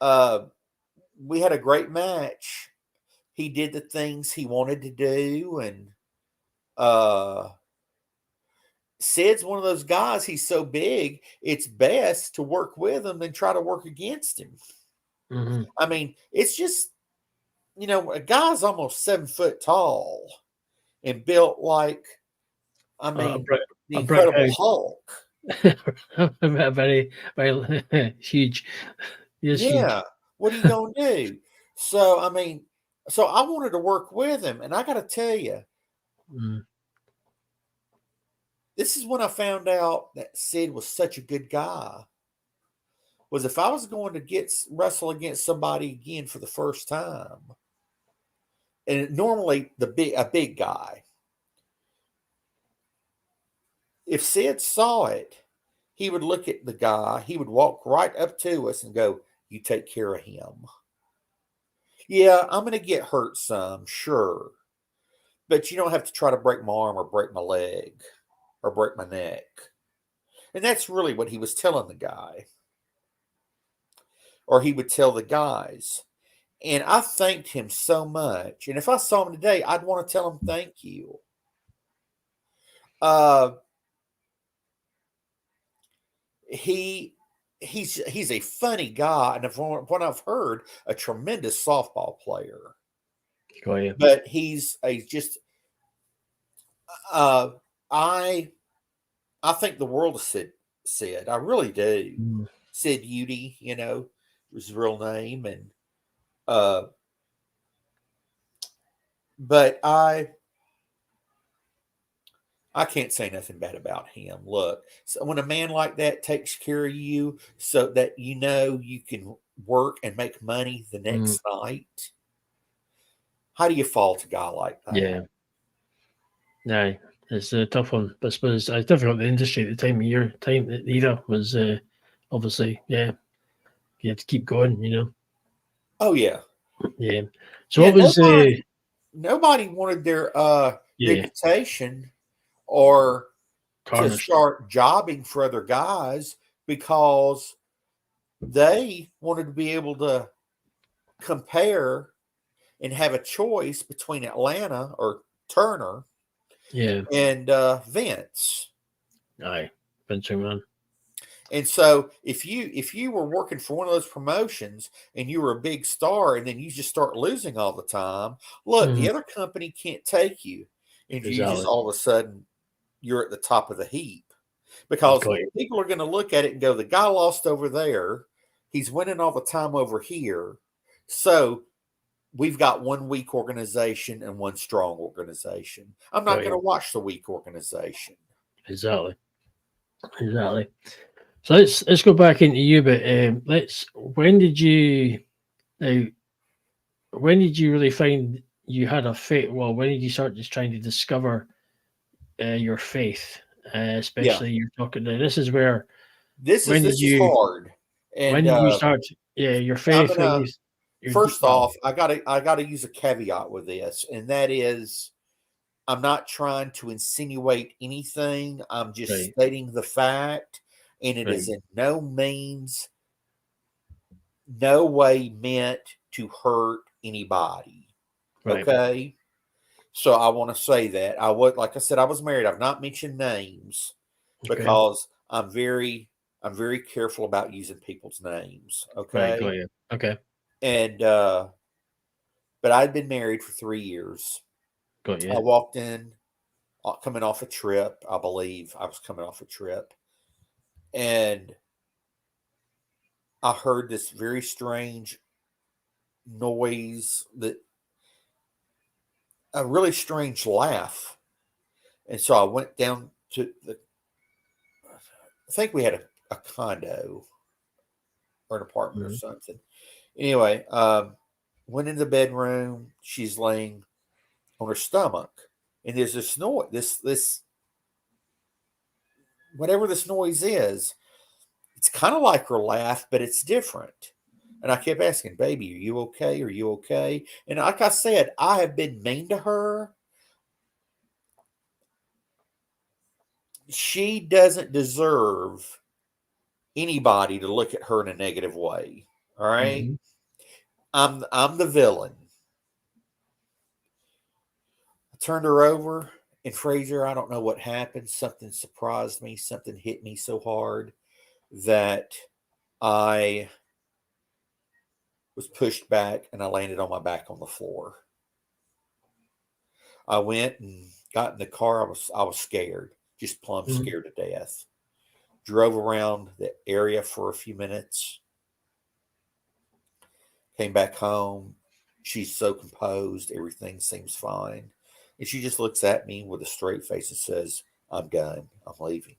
we had a great match. He did the things he wanted to do, and Sid's one of those guys. He's so big, it's best to work with him than try to work against him. I mean, it's just, you know, a guy's almost 7 foot tall and built like, I mean, the Incredible Hulk. Very, very huge. Yeah. Huge. What are you going to do? So, I mean, so I wanted to work with him. And I got to tell you, Mm. this is when I found out that Sid was such a good guy. Was if I was going to wrestle against somebody again for the first time, and normally a big guy, if Sid saw it, he would look at the guy, he would walk right up to us and go, "You take care of him." Yeah, I'm going to get hurt some, sure, but you don't have to try to break my arm or break my leg or break my neck. And that's really what he was telling the guy, or he would tell the guys. And I thanked him so much. And if I saw him today, I'd want to tell him thank you. Uh, he's a funny guy, and from what I've heard, a tremendous softball player. Got you. But he's a just uh, I think the world of Sid. I really do. Mm. Sid Udy, was his real name, and uh, but I can't say nothing bad about him. Look, so when a man like that takes care of you so that you can work and make money the next night, how do you fault a guy like that? Yeah. No, it's a tough one. But I suppose it's difficult in the industry at the time of year. Time the era was obviously, yeah, you had to keep going. Oh yeah. Yeah. So Yeah, what was nobody wanted their yeah, reputation or to tarnished? start jobbing for other guys because they wanted to be able to compare and have a choice between Atlanta or Turner Yeah. and Vince. Aye. Vince McMahon. And so if you were working for one of those promotions and you were a big star and then you just start losing all the time, look, the other company can't take you. And you just Exactly. all of a sudden you're at the top of the heap. Because Got you. people are going to look at it and go, the guy lost over there. He's winning all the time over here. So we've got one weak organization and one strong organization. I'm not Got going to you. watch the weak organization. Exactly. Exactly. So let's go back into you, but uh, when did you really find you had a faith? Well, when did you start just trying to discover your faith? Yeah, Especially you're talking. This is where this when did is you hard. when And did you start? Yeah, your I'm faith. gonna first Well, off, I gotta use a caveat with this, and that is I'm not trying to insinuate anything. I'm just right, stating the fact, and it is right, in no means, no way meant to hurt anybody. right. Okay. So I want to say that like I said, I was married. I've not mentioned names Okay, because I'm very careful about using people's names. right. Got Okay. you. Okay, And, but I'd been married for 3 years. got I you. walked in coming off a trip. I believe I was coming off a trip, and I heard this very strange noise, that a really strange laugh. And so I went down to I think we had a condo or an apartment or Mhm. something. Anyway, went in the bedroom. She's laying on her stomach, and there's this noise, this whatever this noise is. It's kind of like her laugh, but it's different. And I kept asking, "Baby, are you okay? Are you okay?" And like I said, I have been mean to her. She doesn't deserve anybody to look at her in a negative way. All right. Mhm. I'm the villain. I turned her over, and Fraser, I don't know what happened. Something surprised me. Something hit me so hard that I was pushed back and I landed on my back on the floor. I went and got in the car. I was scared, just plumb Mhm. scared to death. Drove around the area for a few minutes. Came back home. She's so composed. Everything seems fine. And she just looks at me with a straight face and says, I'm done. I'm leaving.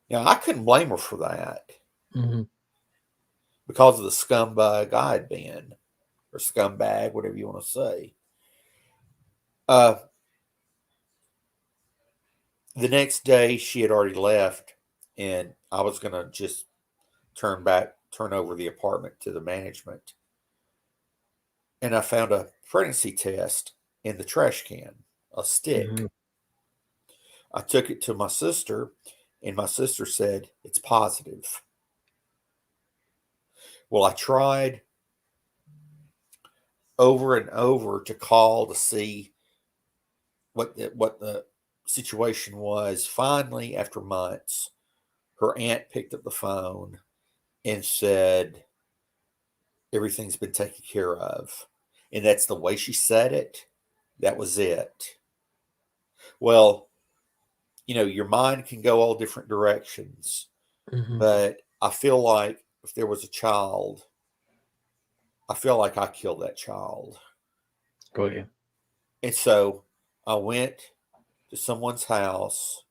Now, I couldn't blame her for that Mm-hmm. because of the scumbag I had been, or scumbag, whatever you want to say. The next day, she had already left, and I was going to just turn over the apartment to the management. And I found a pregnancy test in the trash can, a stick. Mm-hmm. I took it to my sister, and my sister said, it's positive. Well, I tried over and over to call to see what the situation was. Finally, after months, her aunt picked up the phone and said, everything's been taken care of. And that's the way she said it. That was it. Well, your mind can go all different directions, Mm-hmm. but I feel like if there was a child, I feel like I killed that child. Got you. And so I went to someone's house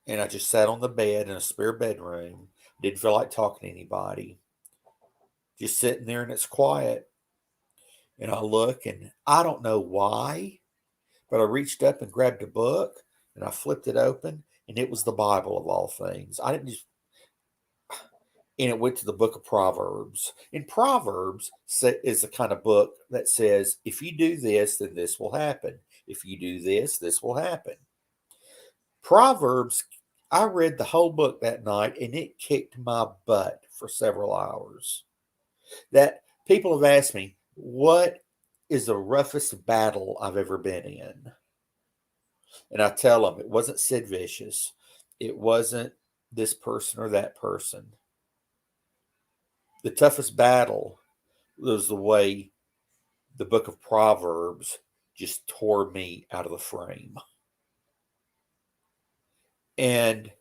and I just sat on the bed in a spare bedroom. Didn't feel like talking to anybody. Just sitting there and it's quiet. And I look and I don't know why, but I reached up and grabbed a book and I flipped it open and it was the Bible of all things. And it went to the book of Proverbs. And Proverbs is the kind of book that says, if you do this, then this will happen. If you do this, this will happen. Proverbs, I read the whole book that night and it kicked my butt for several hours. That people have asked me, what is the roughest battle I've ever been in? And I tell them, it wasn't Sid Vicious. It wasn't this person or that person. The toughest battle was the way the book of Proverbs just tore me out of the frame. And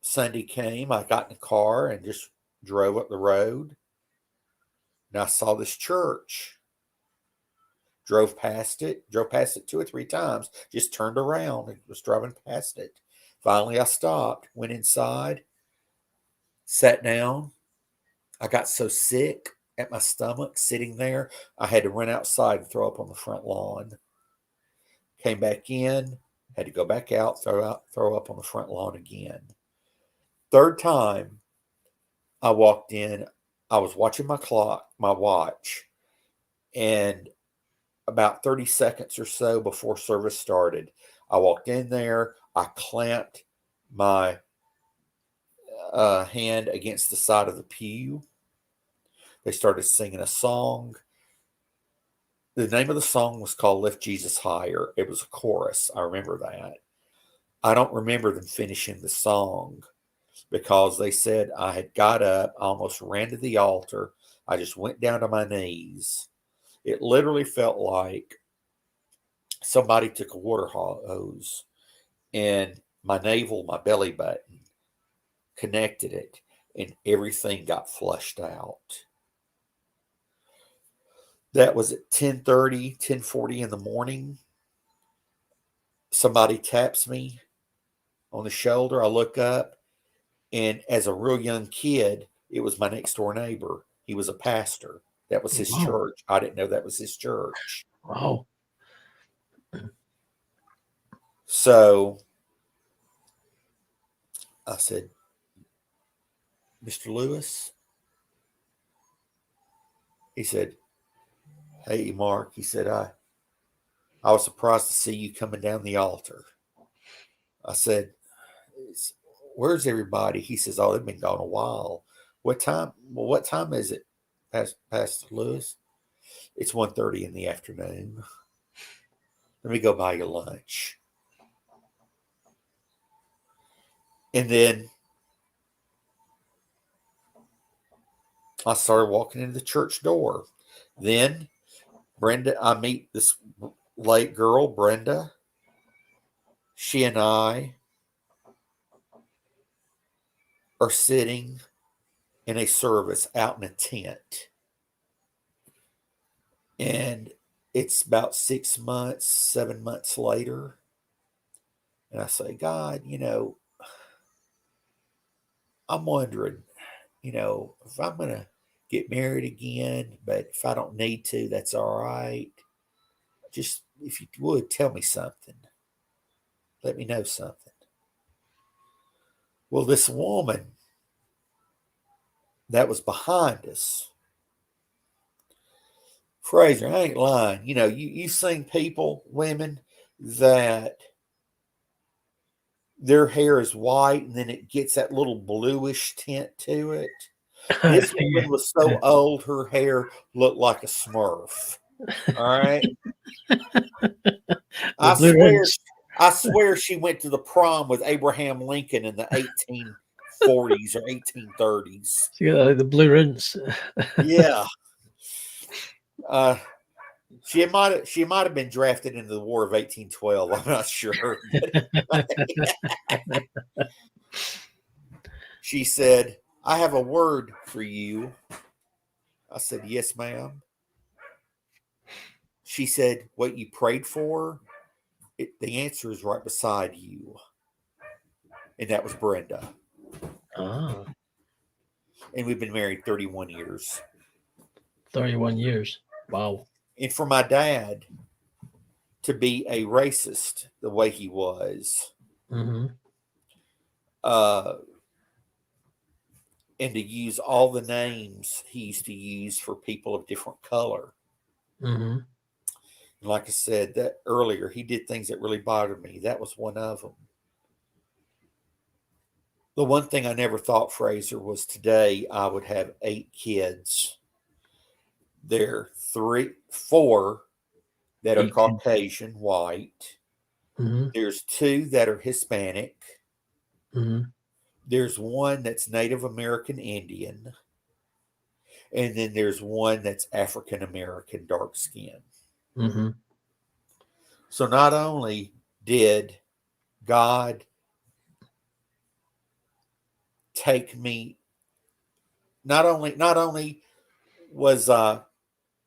Sunday came, I got in the car and just drove up the road. And I saw this church. Drove past it 2 or 3 times, just turned around and was driving past it. Finally, I stopped, went inside, sat down. I got so sick at my stomach sitting there, I had to run outside and throw up on the front lawn. Came back in, had to go back out, throw up on the front lawn again. Third time I walked in, I was watching my watch, and about 30 seconds or so before service started, I walked in there. I clamped my hand against the side of the pew. They started singing a song. The name of the song was called Lift Jesus Higher. It was a chorus. I remember that. I don't remember them finishing the song because they said I had got up, I almost ran to the altar. I just went down to my knees. It literally felt like somebody took a water hose and my navel, my belly button, connected it, and everything got flushed out. That was at 10:30, 10:40 in the morning. Somebody taps me on the shoulder. I look up, and as a real young kid, it was my next door neighbor. He was a pastor. That was his church. I didn't know that was his church. Wow. So I said, Mr. Lewis? He said, hey, Mark. He said, I was surprised to see you coming down the altar. I said, where's everybody? He says, oh, they've been gone a while. What time? Well, what time is it, Pastor Lewis? It's 1:30 in the afternoon. Let me go buy you lunch. And then I started walking into the church door. Then I meet this late girl, Brenda. She and I are sitting in a service out in a tent. And it's about 6 months, 7 months later. And I say, God, I'm wondering, if I'm going to get married again, but if I don't need to, that's all right. Just, if you would, tell me something. Let me know something. Well, this woman that was behind us, Fraser, I ain't lying. You've seen people, women, that their hair is white and then it gets that little bluish tint to it. This woman was so old, her hair looked like a Smurf. All right. I swear she went to the prom with Abraham Lincoln in the 1840s or 1830s. She got the blue rinse. Yeah. She might have been drafted into the War of 1812. I'm not sure. She said, I have a word for you. I said, yes, ma'am. She said, what you prayed for, the answer is right beside you. And that was Brenda. Ah. And we've been married 31 years. 31 years. Wow. And for my dad to be a racist the way he was, and to use all the names he used to use for people of different color. And like I said that earlier, he did things that really bothered me. That was one of them. The one thing I never thought, Fraser, was today I would have 8 kids. There are 4 that are Caucasian, white. There's 2 that are Hispanic. There's 1 that's Native American Indian. And then there's 1 that's African American, dark skin. So not only did God take me, not only was I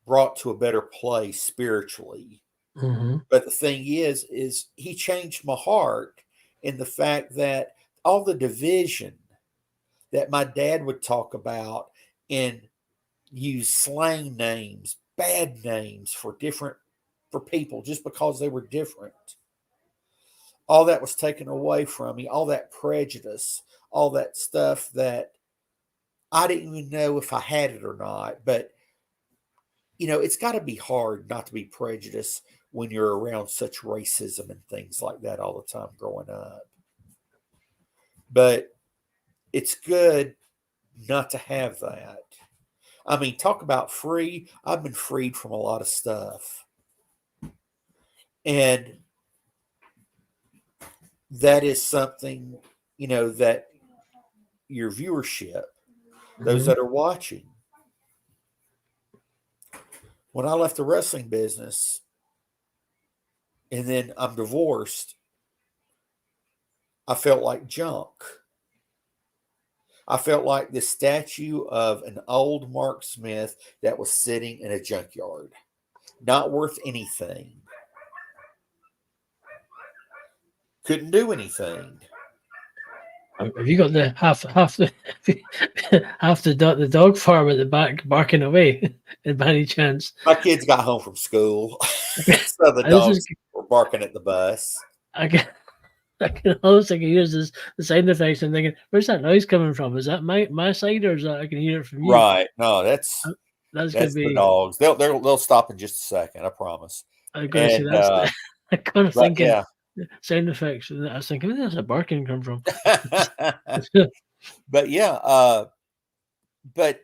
brought to a better place spiritually, but the thing is he changed my heart in the fact that all the division that my dad would talk about and use slang names, bad names for people just because they were different. All that was taken away from me, all that prejudice, all that stuff that I didn't even know if I had it or not. But, it's got to be hard not to be prejudiced when you're around such racism and things like that all the time growing up. But it's good not to have that. I mean, talk about free. I've been freed from a lot of stuff. And that is something, that your viewership, those that are watching. When I left the wrestling business and then I'm divorced, I felt like junk. I felt like the statue of an old Mark Smith that was sitting in a junkyard, not worth anything. Couldn't do anything. Have you got the half the dog farm at the back barking away? By any chance? My kids got home from school, so the dogs were barking at the bus. I can almost hear the sound effects and thinking, where's that noise coming from? Is that my side, or is that I can hear it from you? Right? No, that's the dogs. They'll stop in just a second. I promise. I'm going to say that's I kind of thinking. Yeah. Sound effects. I was thinking, where does that barking come from? But yeah, but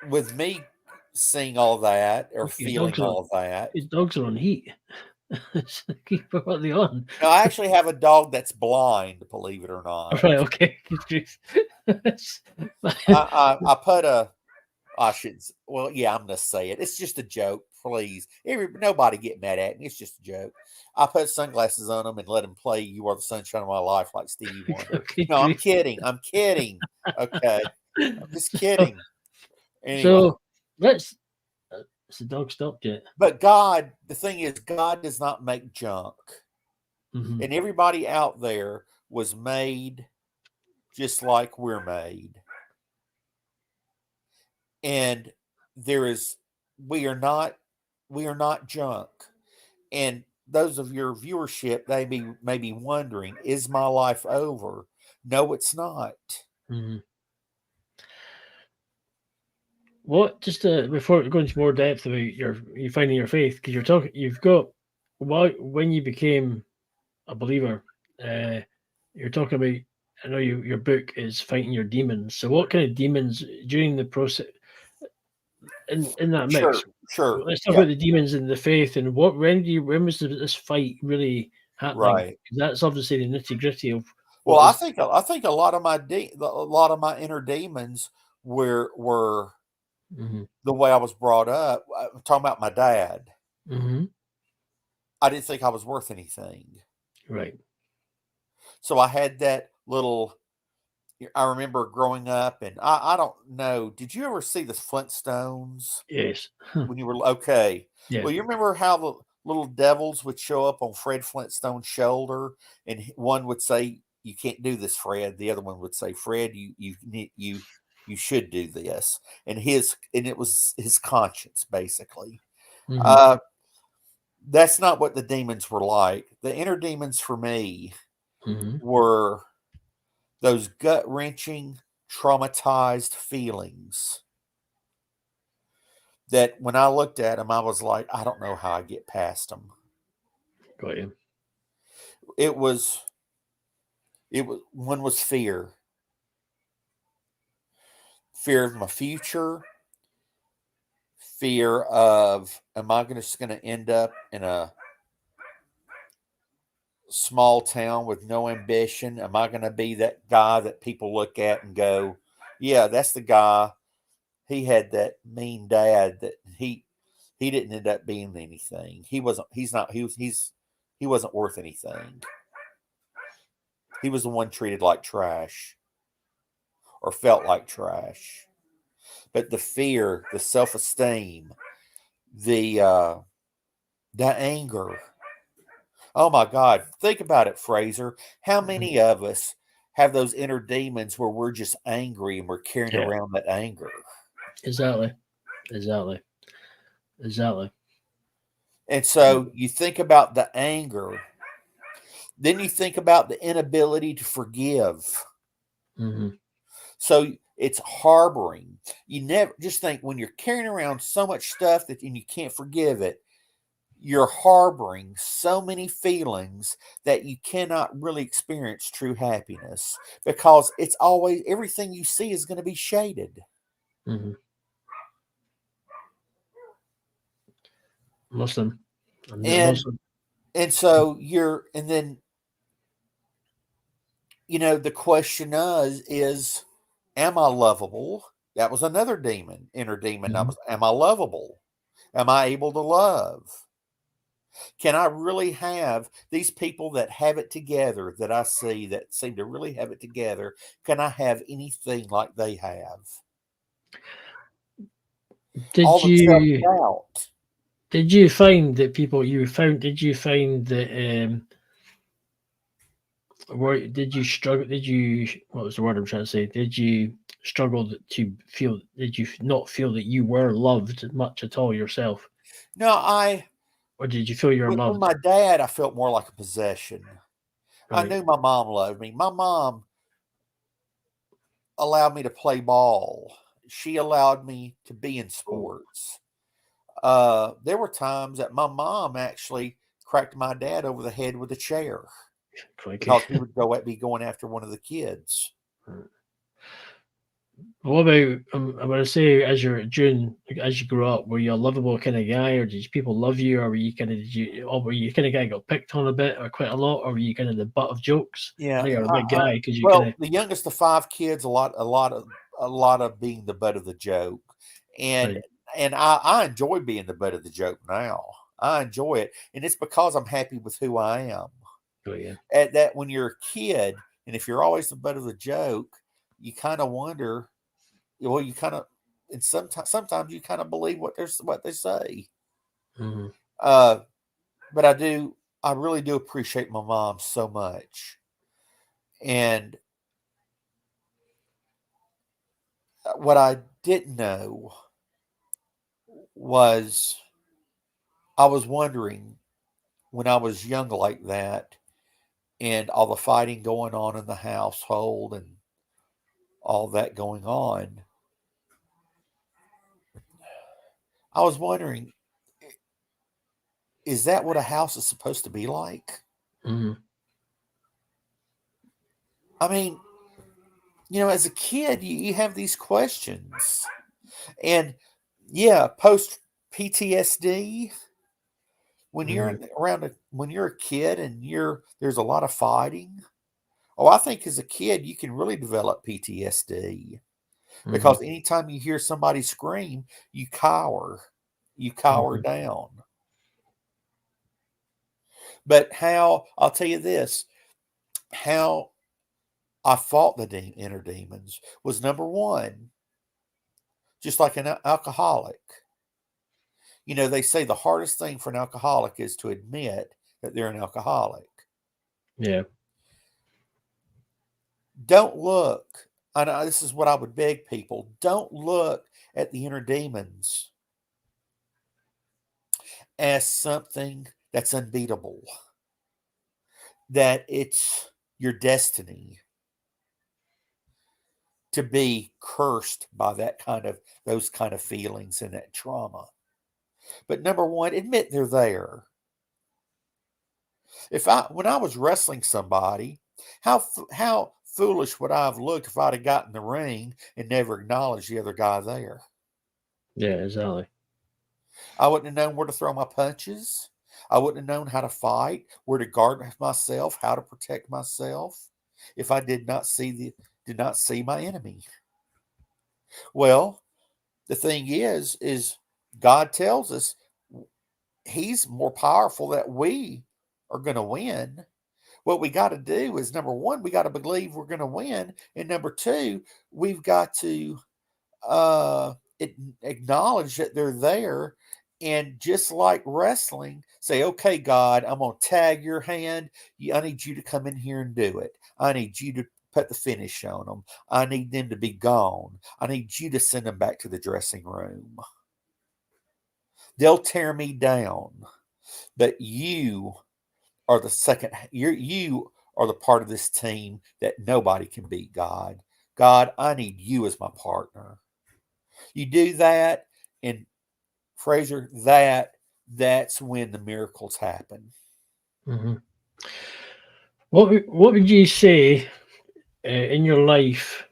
with me seeing all that or feeling all that, his dogs are on heat. What are they on? No, I actually have a dog that's blind, believe it or not. Right? Okay. I put a. I should. Well, yeah, I'm gonna say it. It's just a joke please. Nobody get mad at me. It's just a joke. I put sunglasses on them and let them play "You Are the Sunshine of My Life" like Stevie Wonder. Good No, I'm grief. kidding. I'm kidding. Okay, I'm just So, kidding. Anyway, so let's. Has the dog stopped yet? but God, the thing is, God does not make junk, Mm-hmm. and everybody out there was made just like we're made, and there is we are not junk. And those of your viewership, they may be wondering, is my life over? No, it's not. Mm-hmm. What just before going into more depth about you finding your faith, because you've got when you became a believer, you're talking about. I know your book is fighting your demons. So what kind of demons during the process in that mix? Sure, sure. Let's talk Yeah, about the demons and the faith and when was this fight really happening? right. 'Cause that's obviously the nitty gritty of Well, what is. I think a lot of my inner demons were Hmm. the way I was brought up. I'm talking about my dad. Hmm. I didn't think I was worth anything. Right. So I had that little. I remember growing up, and I don't know. Did you ever see the Flintstones Yes. when you were okay? Yeah. Well, you remember how the little devils would show up on Fred Flintstone's shoulder, and one would say, "You can't do this, Fred." The other one would say, "Fred, you should do this." And it was his conscience basically. Hmm. Uh, that's not what the demons were like. The inner demons for me Hmm. were those gut wrenching, traumatized feelings that when I looked at them, I was like, I don't know how I get past them. Got you. It was, one was fear of my future, fear of, am I just going to end up in a small town with no ambition? Am I going to be that guy that people look at and go, yeah, that's the guy. He had that mean dad that he didn't end up being anything. He wasn't worth anything. He was the one treated like trash or felt like trash. But the fear, the self-esteem, the anger. Oh my God. Think about it, Fraser. How Mhm. many of us have those inner demons where we're just angry and we're carrying Yeah. around that anger? Exactly. Exactly. And so you think about the anger, then you think about the inability to forgive. Hmm. So it's harboring. You never just think when you're carrying around so much stuff and you can't forgive it, you're harboring so many feelings that you cannot really experience true happiness because it's always everything you see is going to be shaded. Hmm. Muslim. I'm not And Muslim. so and then the question is am I lovable? That was another inner demon. Mhm. Am I lovable? Am I able to love? Can I really have these people that have it together that I see that seem to really have it together? Can I have anything like they have? All Did the self you doubt. did you find that people you found? Did you find that did you struggle? Did you what was the word I'm trying to say? Did you struggle to feel? Did you not feel that you were loved much at all yourself, No, or did you feel you're with loved? my dad, I felt more like a possession. I Right. knew my mom loved me. My mom allowed me to play ball. She allowed me to be in sports. There were times that my mom actually cracked my dad over the head with a chair Crikey. because he would be going after one of the kids. What about I'm going to say as you grew up, were you a lovable kind of guy, or did people love you, or were you kind of guy got picked on a bit or quite a lot, or were you kind of the butt of jokes? I Yeah. know you're a big guy because you kind Well, of the youngest of five kids, a lot of being the butt of the joke, and right. I enjoy being the butt of the joke now. I enjoy it, and it's because I'm happy with who I am. Oh yeah. At that, when you're a kid, and if you're always the butt of the joke, you kind of wonder. Well, you kind of, and sometimes you kind of believe what they say. Mm-hmm. But I really do appreciate my mom so much, and what I didn't know was I was wondering when I was young like that and all the fighting going on in the household and all that going on. I was wondering, is that what a house is supposed to be like? Mm-hmm. I mean, as a kid, you have these questions. And yeah, post PTSD, when Mm-hmm. when you're a kid and there's a lot of fighting. Oh, I think as a kid, you can really develop PTSD Mm-hmm. because anytime you hear somebody scream, you cower. You cower Mm-hmm. down. But I'll tell you this, how I fought the inner demons was number one, just like an alcoholic. They say the hardest thing for an alcoholic is to admit that they're an alcoholic. Yeah. Don't look, I know this is what I would beg people, don't look at the inner demons as something that's unbeatable, that it's your destiny to be cursed by those kind of feelings and that trauma. But number one, admit they're there. When I was wrestling somebody, how foolish would I have looked if I'd have gotten in the ring and never acknowledged the other guy there? Yeah. Exactly. I wouldn't have known where to throw my punches. I wouldn't have known how to fight, where to guard myself, how to protect myself, if I did not see my enemy. Well, the thing is God tells us He's more powerful, that we are going to win. What we got to do is, number one, we got to believe we're going to win, and number two, we've got to uh, acknowledge that they're there, and just like wrestling, say, "Okay, God, I'm gonna tag your hand. I need you to come in here and do it. I need you to put the finish on them. I need them to be gone. I need you to send them back to the dressing room. They'll tear me down, but you are the second. You are the part of this team that nobody can beat. God, I need you as my partner. You do that, and Fraser, that's when the miracles happen." Mm-hmm. What would you say in your life,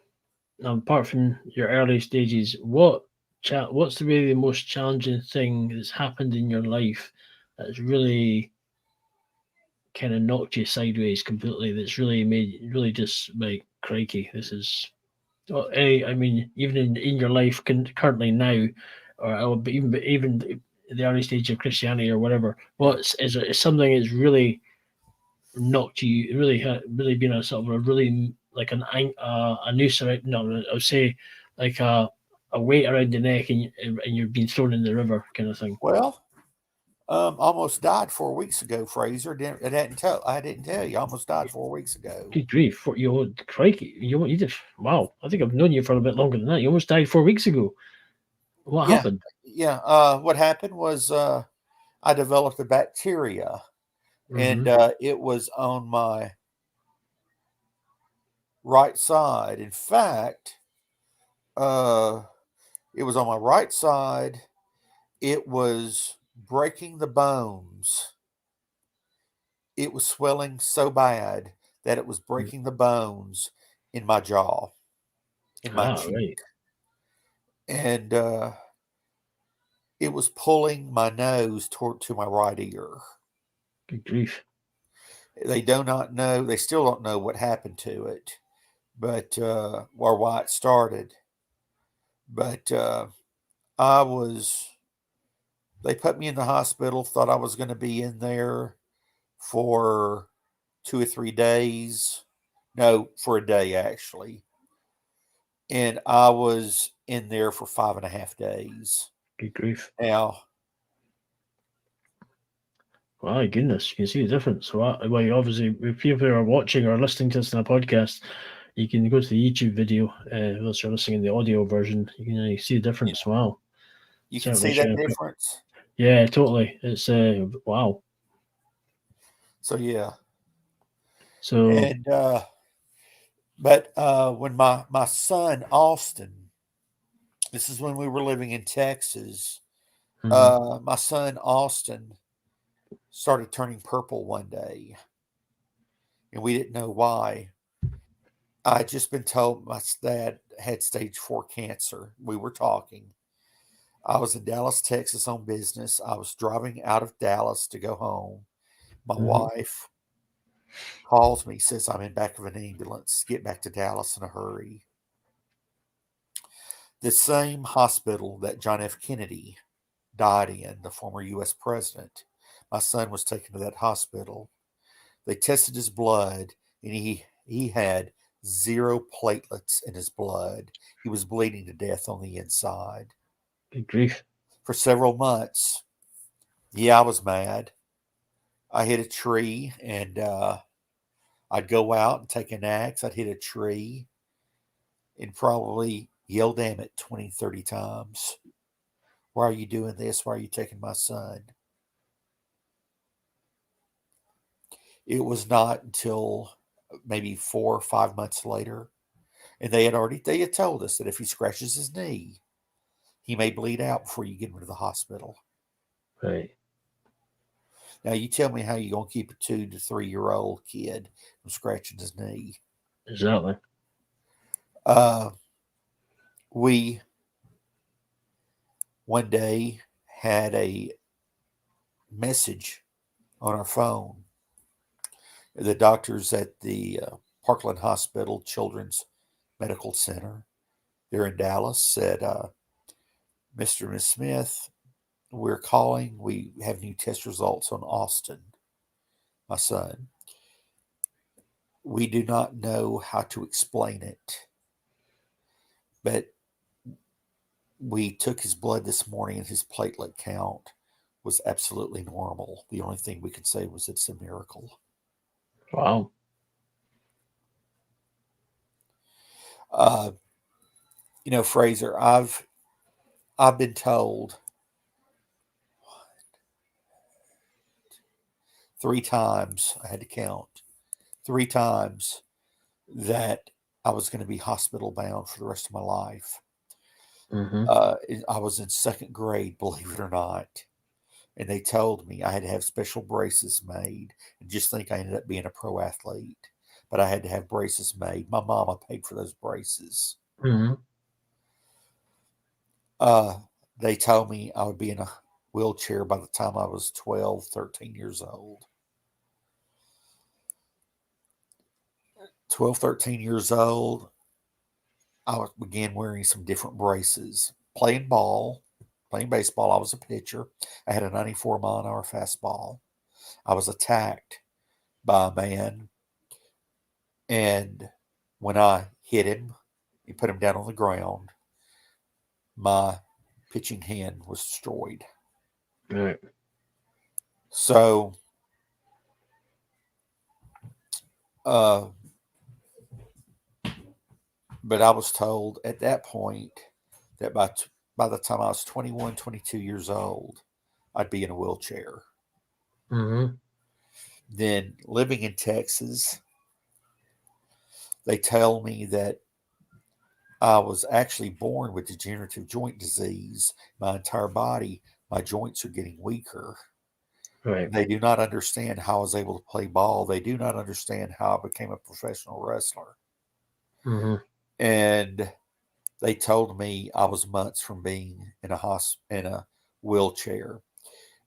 apart from your early stages? What's the really most challenging thing that's happened in your life that's really kind of knocked you sideways completely? That's really just like crikey. This is. I mean, even in your life currently now, or even the early stage of Christianity or whatever, is something that's really knocked you, really been a sort of a really like a noose around, no, I would say like a weight around the neck, and you're being thrown in the river kind of thing. Well, almost died 4 weeks ago, Fraser. I didn't tell you. Almost died 4 weeks ago. Good grief! Crikey! You just wow! I think I've known you for a bit longer than that. You almost died 4 weeks ago. What Yeah, happened? yeah. What happened was I developed a bacteria, and Mm-hmm. it was on my right side. In fact, uh, it was on my right side. It was breaking the bones. It was swelling so bad that it was breaking the bones in my jaw, in my Ah, cheek, right. and it was pulling my nose toward to my right ear. Good grief. They do not know. They still don't know what happened to it, but or why it started. But they put me in the hospital, thought I was going to be in there for 2 or 3 days. No, for a day, actually. And I was in there for 5.5 days. Good grief. Now, My goodness, you can see the difference. Well, obviously, if people are watching or listening to this in a podcast, you can go to the YouTube video. Unless you're listening in the audio version, you can see the difference. Wow. you can Certainly see that showing- difference. Yeah, totally. It's wow. So, yeah. So, And, but when my son, Austin, this is when we were living in Texas, my son, Austin, started turning purple one day. And we didn't know why. I had just been told my dad had stage 4 cancer. We were talking. I was in Dallas, Texas on business. I was driving out of Dallas to go home. My wife calls me, says I'm in back of an ambulance. Get back to Dallas in a hurry. The same hospital that John F. Kennedy died in, the former U.S. president, my son was taken to that hospital. They tested his blood, and he had 0 platelets in his blood. He was bleeding to death on the inside. good grief. For several months, I was mad. I hit a tree, and I'd go out and take an axe. I'd hit a tree and probably yell damn it 20, 30 times. Why are you doing this? Why are you taking my son? It was not until maybe 4 or 5 months later, and they had told us that if he scratches his knee, he may bleed out before you get him to the hospital. Right. Now, you tell me how you're going to keep a 2 to 3 year old kid from scratching his knee. Exactly. We one day had a message on our phone. The doctors at the Parkland Hospital Children's Medical Center, they're in Dallas, said, Mr. and Ms. Smith, we're calling. We have new test results on Austin, my son. We do not know how to explain it, but we took his blood this morning and his platelet count was absolutely normal. The only thing we could say was it's a miracle. Wow. Fraser, I've been told 3 times, I had to count, 3 times that I was going to be hospital bound for the rest of my life. I was in 2nd grade, believe it or not. And they told me I had to have special braces made. And just think I ended up being a pro athlete. But I had to have braces made. My mama paid for those braces. They told me I would be in a wheelchair by the time I was 12, 13 years old. 12, 13 years old, I began wearing some different braces. Playing baseball, I was a pitcher. I had a 94-mile-an-hour fastball. I was attacked by a man, and when I hit him, he put him down on the ground. My pitching hand was destroyed. Right. So, but I was told at that point that by the time I was 21, 22 years old, I'd be in a wheelchair. Then living in Texas, they tell me that I was actually born with degenerative joint disease. My entire body, my joints are getting weaker. Right. They do not understand how I was able to play ball. They do not understand how I became a professional wrestler. And they told me I was months from being in a wheelchair.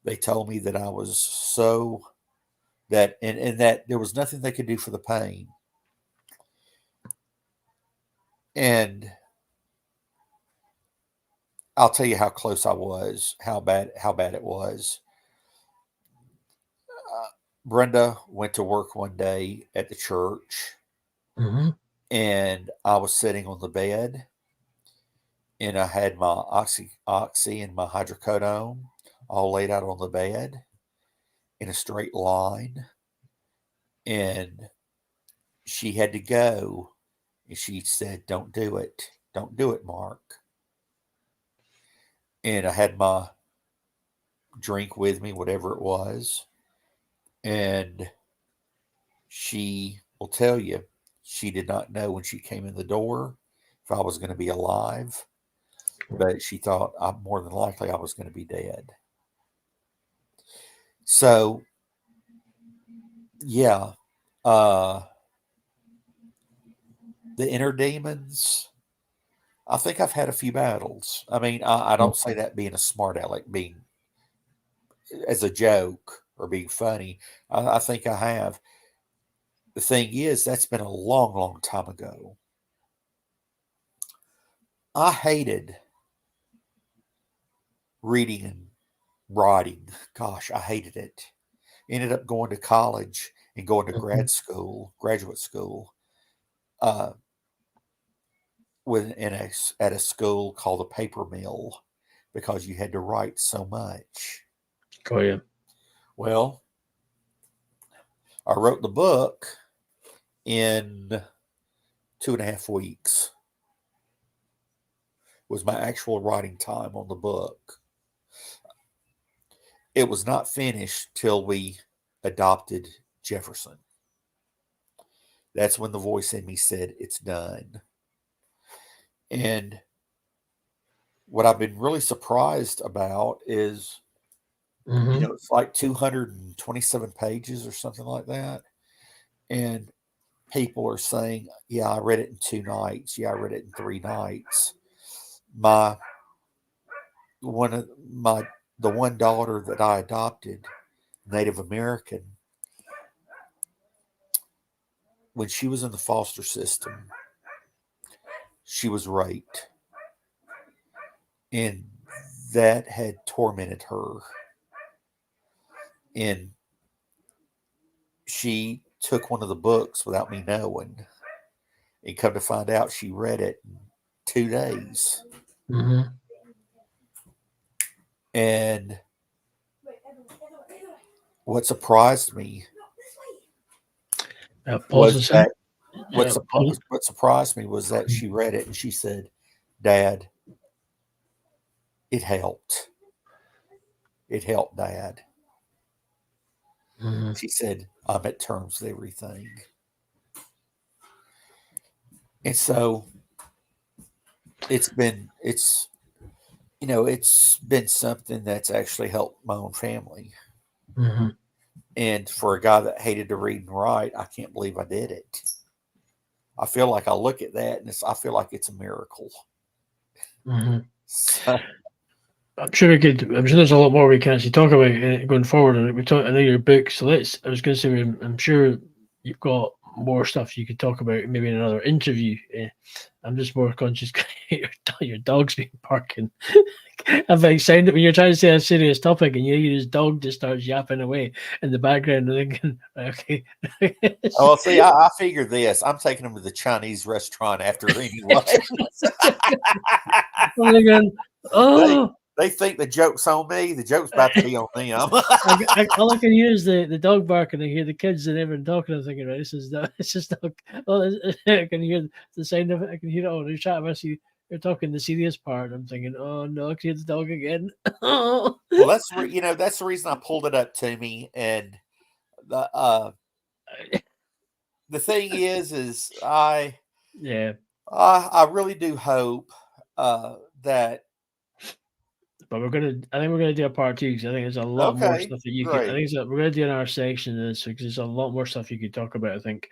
They told me that I was and that there was nothing they could do for the pain. And I'll tell you how close I was, how bad it was. Brenda went to work one day at the church, and I was sitting on the bed, and I had my oxy and my hydrocodone all laid out on the bed in a straight line, and she had to go, and she said, "Don't do it. Don't do it, Mark." And I had my drink with me, whatever it was, and she will tell you she did not know when she came in the door if I was going to be alive, but she thought more than likely I was going to be dead. So, yeah, uh, the inner demons, I think I've had a few battles. I mean, I don't say that being a smart aleck, being as a joke or being funny. I think I have. The thing is, that's been a long, long time ago. I hated reading and writing. Gosh, I hated it. Ended up going to college and going to graduate school, uh, at a school called a paper mill because you had to write so much. Oh, yeah. Well, I wrote the book in 2.5 weeks. Was my actual writing time on the book. It was not finished till we adopted Jefferson. That's when the voice in me said, "It's done." And what I've been really surprised about is, it's like 227 pages or something like that. And people are saying, "Yeah, I read it in 2 nights. Yeah, I read it in 3 nights." My one of my the one daughter that I adopted, Native American, when she was in the foster system, she was raped, and that had tormented her. And she took one of the books without me knowing, and come to find out, she read it in 2 days. And what surprised me was that what surprised me was that she read it and she said, "Dad, it helped. It helped, Dad." She said, "I'm at terms with everything." And so it's been something that's actually helped my own family. And for a guy that hated to read and write, I can't believe I did it. I feel like I look at that and I feel like it's a miracle. So, I'm sure there's a lot more we can actually talk about going forward. And I know your book, so I was going to say, I'm sure you've got more stuff you could talk about maybe in another interview. I'm just more conscious your dog's been barking. I'm excited when you're trying to say a serious topic and you hear his dog just starts yapping away in the background and thinking, okay. Oh, see, I figure this. I'm taking him to the Chinese restaurant after anyway. Oh my God. Oh. They think the joke's on me. The joke's about to be on them. All I can hear is the dog bark, and I hear the kids and everyone talking. I'm thinking, right, it's just dog. Oh, I can hear the sound of it. I can hear it. Oh, they're chatting about you. They're talking the serious part. I'm thinking, oh no, I can hear the dog again. Well, that's the reason I pulled it up to me. And the thing is I really do hope that. But I think we're gonna do a part 2 because I think there's a lot more stuff that you could. I think we're gonna do in our section of this because there's a lot more stuff you could talk about. I think,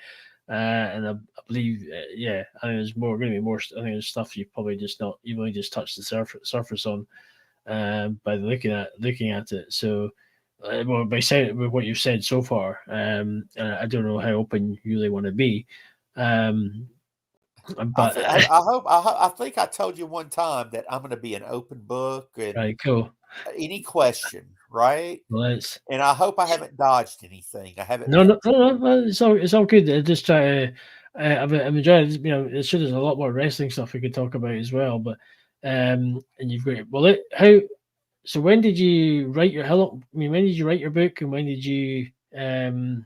and I believe, I think there's going to be more. I think there's stuff you've only just touched the surface on, by looking at it. So, by saying with what you've said so far, I don't know how open you really want to be, But I think I told you one time that I'm going to be an open book and right, cool. any question, right? Well, it's And I hope I haven't dodged anything. I haven't no, meant no, no, no. It's all good. I just try to. I'm enjoying. It's sure there's a lot more wrestling stuff we could talk about as well. But and you've got how. So when did you write your when did you write your book, and when did you when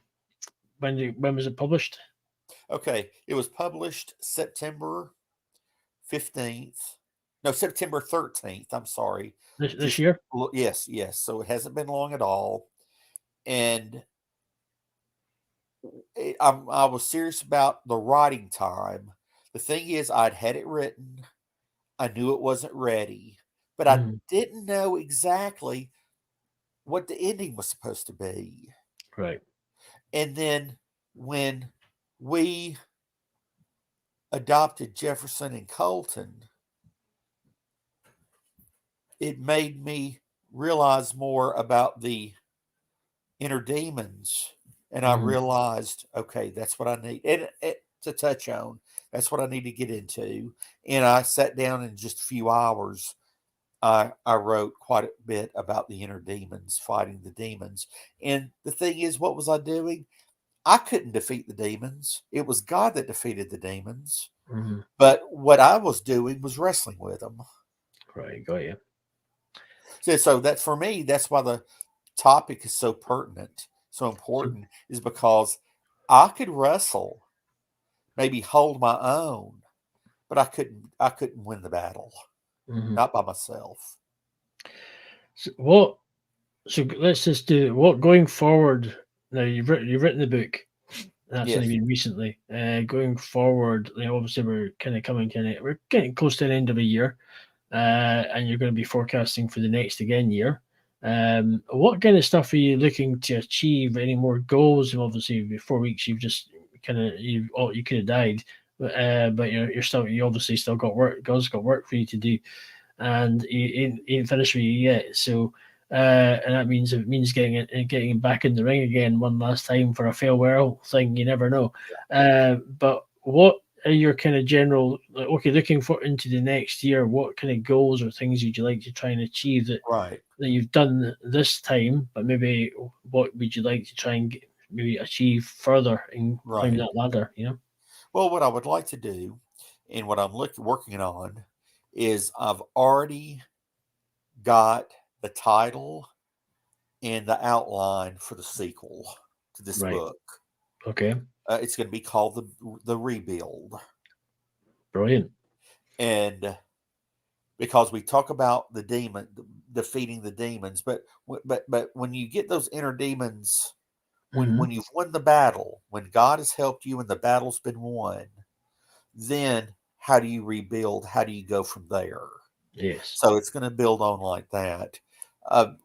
was it published? Okay, it was published September 15th. No, September 13th. I'm sorry. This Just year? yes, yes. So it hasn't been long at all. And I was serious about the writing time. The thing is, I'd had it written. I knew it wasn't ready, but I Mhm. didn't know exactly what the ending was supposed to be. Right. And then when we adopted Jefferson and Colton, it made me realize more about the inner demons. And I Mhm. realized, okay, that's what I need to touch on. That's what I need to get into. And I sat down in just a few hours. I wrote quite a bit about the inner demons, fighting the demons. And the thing is, what was I doing? I couldn't defeat the demons. It was God that defeated the demons. Mhm. But what I was doing was wrestling with them. Right. Got you. So that for me, that's why the topic is so pertinent, so So, important, is because I could wrestle, maybe hold my own, but I couldn't win the battle, mhm. not by myself. So what? So let's just do what going forward. Now you've written the book. That's only Yes. been recently. Going forward, obviously we're getting close to the end of a year, and you're going to be forecasting for the next again year. What kind of stuff are you looking to achieve? Any more goals? Obviously, 4 weeks you've just you could have died, but you're still you obviously still got work. God's got work for you to do, and he ain't finished with you yet. So, and it means getting back in the ring again one last time for a farewell thing. You never know. But what are your kind of general okay looking for into the next year? What kind of goals or things would you like to try and achieve Right. that you've done this time? But maybe what would you like to try and maybe achieve further and climb Right. that ladder? You know. Well, what I would like to do, and what I'm working on, is I've already got the title and the outline for the sequel to this Right. book. Okay. It's going to be called the Rebuild, Brilliant. and because we talk about defeating the demons, but when you get those inner demons, when Hmm. you've won the battle, when God has helped you and the battle's been won, then how do you rebuild? How do you go from there? Yes. So it's going to build on like that.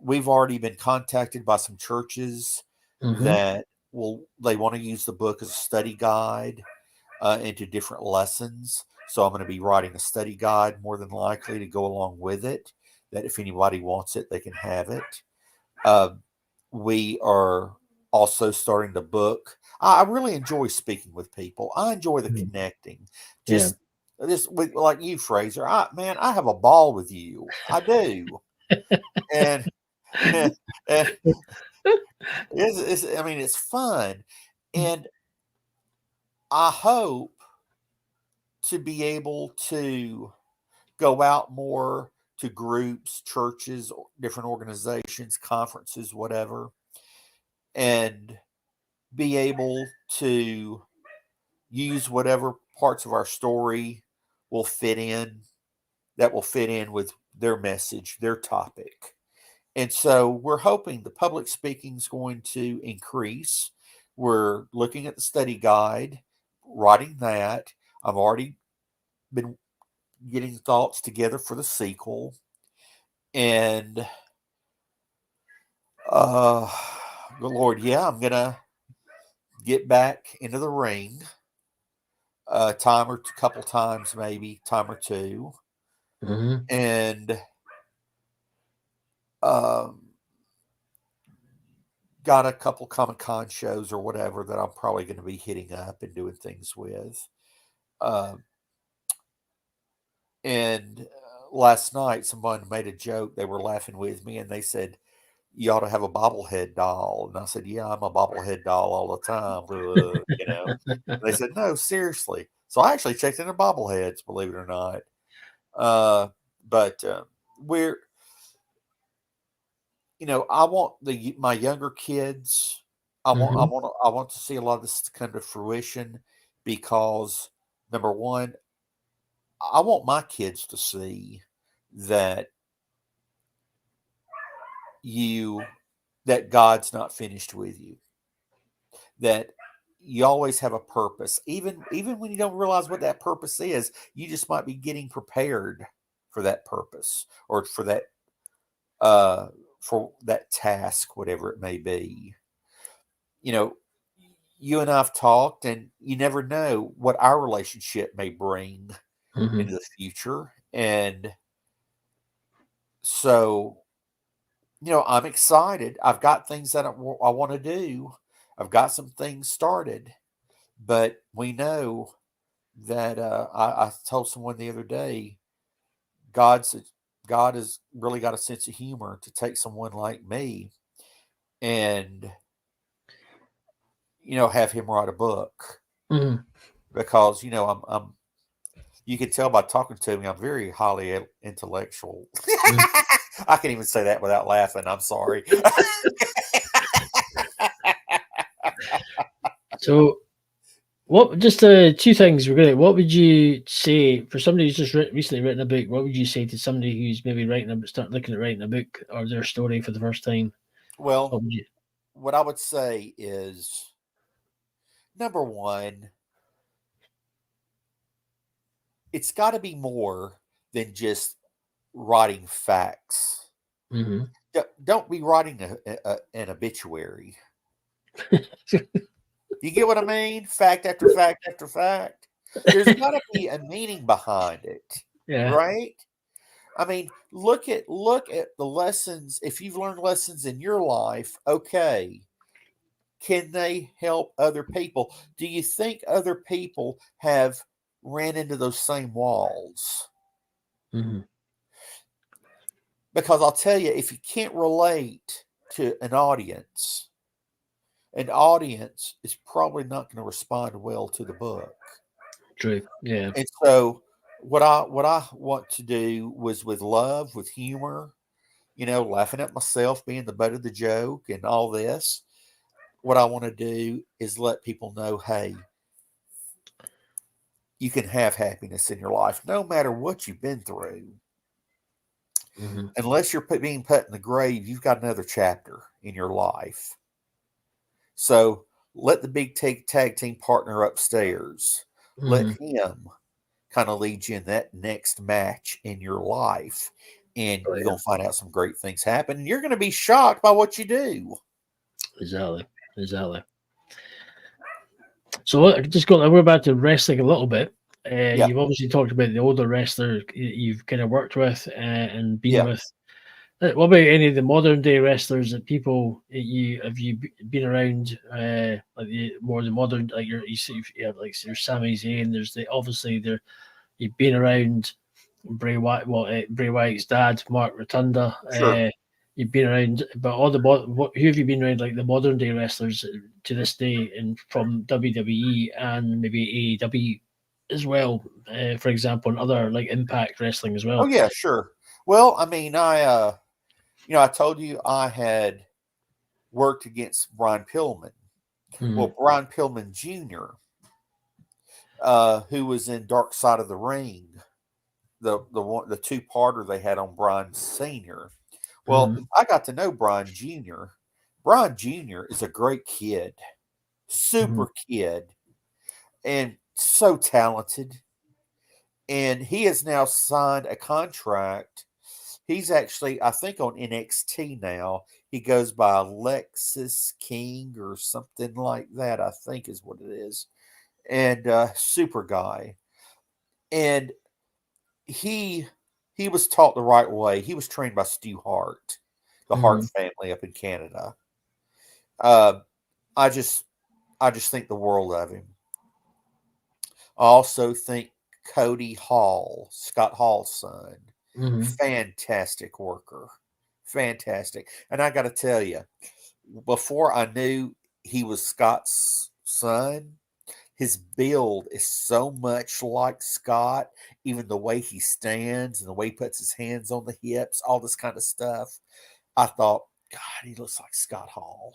We've already been contacted by some churches Hmm. that they want to use the book as a study guide into different lessons. So I'm going to be writing a study guide more than likely to go along with it. That if anybody wants it, they can have it. Uh, we are also starting to book. I really enjoy speaking with people. I enjoy the connecting. Yeah. Just this, like you, Fraser. I have a ball with you. I do, and and I mean, it's fun, and I hope to be able to go out more to groups, churches, different organizations, conferences, whatever, and be able to use whatever parts of our story will fit in that will fit in with their message, their topic. And so we're hoping the public speaking is going to increase. We're looking at the study guide, writing that. I've already been getting thoughts together for the sequel. And uh good Lord, yeah, I'm gonna get back into the ring a time or a couple times, maybe time or two, Hmm. and um, got a couple Comic Con shows or whatever that I'm probably going to be hitting up and doing things with. Uh, And last night, someone made a joke. They were laughing with me, and they said, "You ought to have a bobblehead doll." And I said, "Yeah, I'm a bobblehead doll all the time." And they said, "No, seriously." So I actually checked into bobbleheads, believe it or not. But we're, I want my younger kids. Mm-hmm. I want to see a lot of this come to fruition because number one, I want my kids to see that you that God's not finished with you. That you always have a purpose, even when you don't realize what that purpose is. You just might be getting prepared for that purpose or uh, for that task, whatever it may be. You know, you and I've talked, and you never know what our relationship may bring Mm-hmm. into the future. And so, I'm excited. I've got things that I want to do. I've got some things started, but we know that I told someone the other day, God's God has really got a sense of humor to take someone like me and have him write a book Mm-hmm. because I'm you can tell by talking to me I'm very highly intellectual. I can't even say that without laughing. I'm sorry. So, what? Just two things. We're gonna. What would you say for somebody who's just recently written a book? What would you say to somebody who's maybe start looking at writing a book or their story for the first time? Well, What would you? what I would say is number one, it's got to be more than just writing facts. Mm-hmm. Don't be writing an obituary. You get what I mean? Fact after fact after fact. There's got to be a meaning behind it, Yeah. right? I mean, look at the lessons. If you've learned lessons in your life, okay, can they help other people? Do you think other people have ran into those same walls? Mm-hmm. Because I'll tell you, if you can't relate to an audience is probably not going to respond well to the book. True. Yeah. And so what I want to do was with love, with humor, laughing at myself, being the butt of the joke and all this. What I want to do is let people know, hey, you can have happiness in your life no matter what you've been through. Mm-hmm. Unless you're being put in the grave, you've got another chapter in your life. So let the big tag team partner upstairs. Let Mm-hmm. him kind of lead you in that next match in your life. And you're going Brilliant. to find out some great things happen. And you're going to be shocked by what you do. Exactly. Exactly. So just going, we're back to wrestling a little bit. Yeah. You've obviously talked about the older wrestler you've kind of worked with and been Yeah. with. What about any of the modern day wrestlers that people that you have you been around? Like the modern, like you see, you have like there's Sami Zayn. There's obviously there you've been around Bray Wyatt, Bray Wyatt's dad, Mark Rotunda. Sure. You've been around, but who have you been around? Like the modern day wrestlers to this day, and from WWE and maybe AEW as well. For example, and other like Impact Wrestling as Oh, well. yeah, sure. Well, I mean, I told you I had worked against Brian Pillman. Mm-hmm. Well, Brian Pillman Jr., who was in Dark Side of the Ring, the two-parter they had on Brian Sr. Well, Mm-hmm. I got to know Brian Jr. Brian Jr. is a great kid, Mm-hmm. super kid, and so talented. And he has now signed a contract. He's actually, I think, on NXT now. He goes by Alexis King or something like that, I think is what it is. And super guy. And he he was taught the right way. He was trained by Stu Hart, the Hart Mm-hmm. family up in Canada. Uh, I just think the world of him. I also think Cody Hall, Scott Hall's son. Mm-hmm. Fantastic worker. Fantastic. And I got to tell you, before I knew he was Scott's son, his build is so much like Scott, even the way he stands and the way he puts his hands on the hips, all this kind of stuff. I thought, God, he looks like Scott Hall.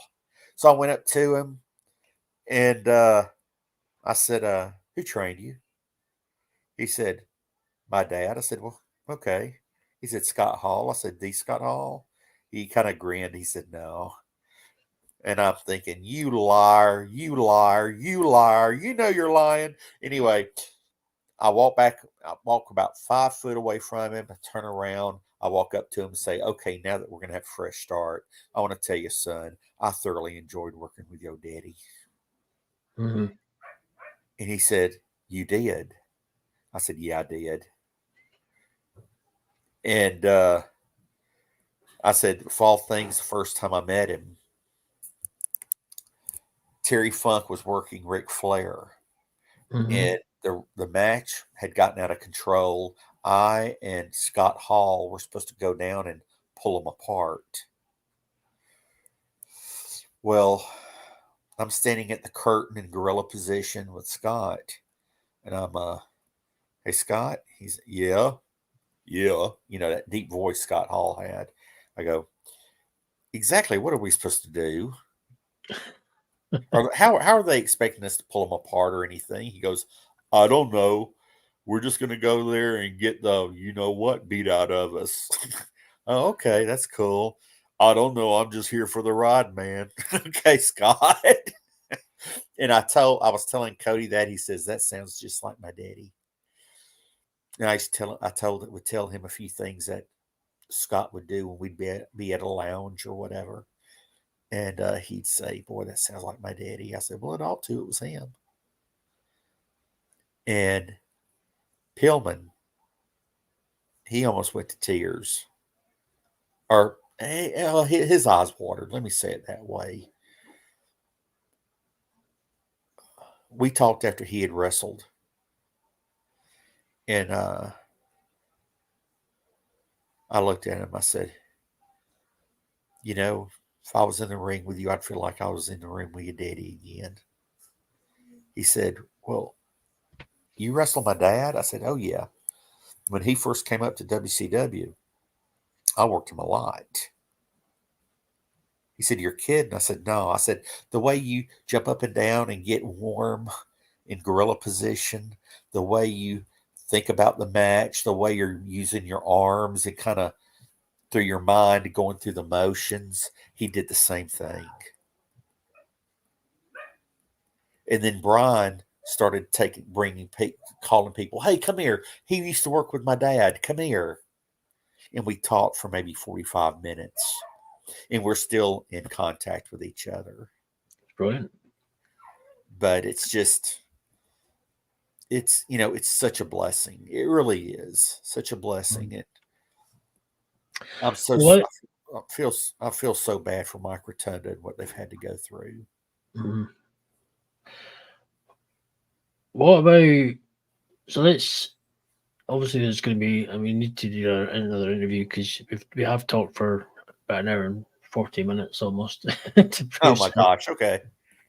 So I went up to him and I said, who trained you? He said, my dad. I said, well, okay. He said, Scott Hall. I said, the Scott Hall. He kind of grinned. He said, no. And I'm thinking, you liar, you liar, you liar. You know you're lying. Anyway, I walk about 5 foot away from him. I turn around. I walk up to him and say, okay, now that we're going to have a fresh start, I want to tell you, son, I thoroughly enjoyed working with your daddy. Mm-hmm. And he said, you did? I said, yeah, I did. And I said, of all things, the first time I met him, Terry Funk was working Ric Flair. Mm-hmm. And the match had gotten out of control. I and Scott Hall were supposed to go down and pull them apart. Well, I'm standing at the curtain in gorilla position with Scott. And I'm, hey, Scott? He's, yeah. You know, that deep voice Scott Hall had. I go, exactly what are we supposed to do? How are they expecting us to pull them apart or anything? He goes, I don't know. We're just going to go there and get the, you know what, beat out of us. Oh, okay, that's cool. I don't know. I'm just here for the ride, man. Okay, Scott. And I was telling Cody that. He says, that sounds just like my daddy. And would tell him a few things that Scott would do when we'd be at a lounge or whatever. And he'd say, boy, that sounds like my daddy. I said, well, it ought to. It was him. And Pillman, he almost went to tears. Or his eyes watered. Let me say it that way. We talked after he had wrestled. And I looked at him. I said, you know, if I was in the ring with you, I'd feel like I was in the ring with your daddy again. He said, well, you wrestled my dad? I said, oh, yeah. When he first came up to WCW, I worked him a lot. He said, you're kidding? I said, no. I said, the way you jump up and down and get warm in gorilla position, the way you think about the match, the way you're using your arms and kind of through your mind going through the motions, he did the same thing. And then Brian started calling people, hey, come here. He used to work with my dad. Come here. And we talked for maybe 45 minutes. And we're still in contact with each other. Brilliant. But it's just, it's such a blessing. It really is such a blessing. And I feel so bad for Mike Rotunda and what they've had to go through. Mm-hmm. What about, so let's, obviously there's going to be, and we need to do another interview because we have talked for about an hour and 40 minutes almost. Oh my gosh. Okay.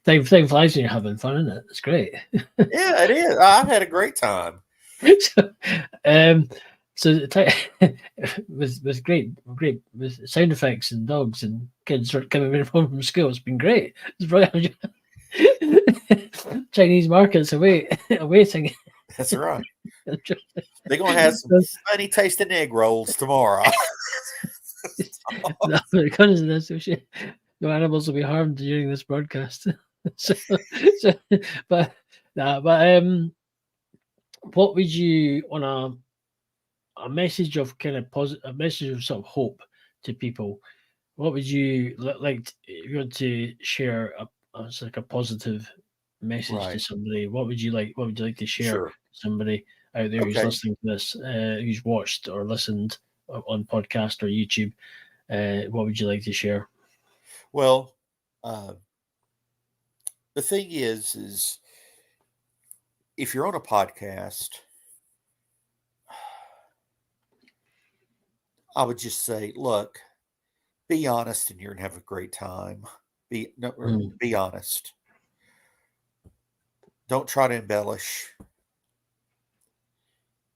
Time flies when you're having fun, isn't it? It's great. Yeah, it is. I've had a great time. So with great with sound effects and dogs and kids coming home from school. It's been great. It's brilliant. Chinese markets awaiting. That's right. They're gonna have some funny tasting egg rolls tomorrow. No animals will be harmed during this broadcast. But what would you on a message of kind of positive, a message of sort of hope to people? What would you like if you want to share like a positive message to somebody? What would you like to share to somebody out there who's listening to this, who's watched or listened on podcast or YouTube? What would you like to share? Well, the thing is if you're on a podcast I would just say, look, be honest and you're going to have a great time. Be honest. Don't try to embellish.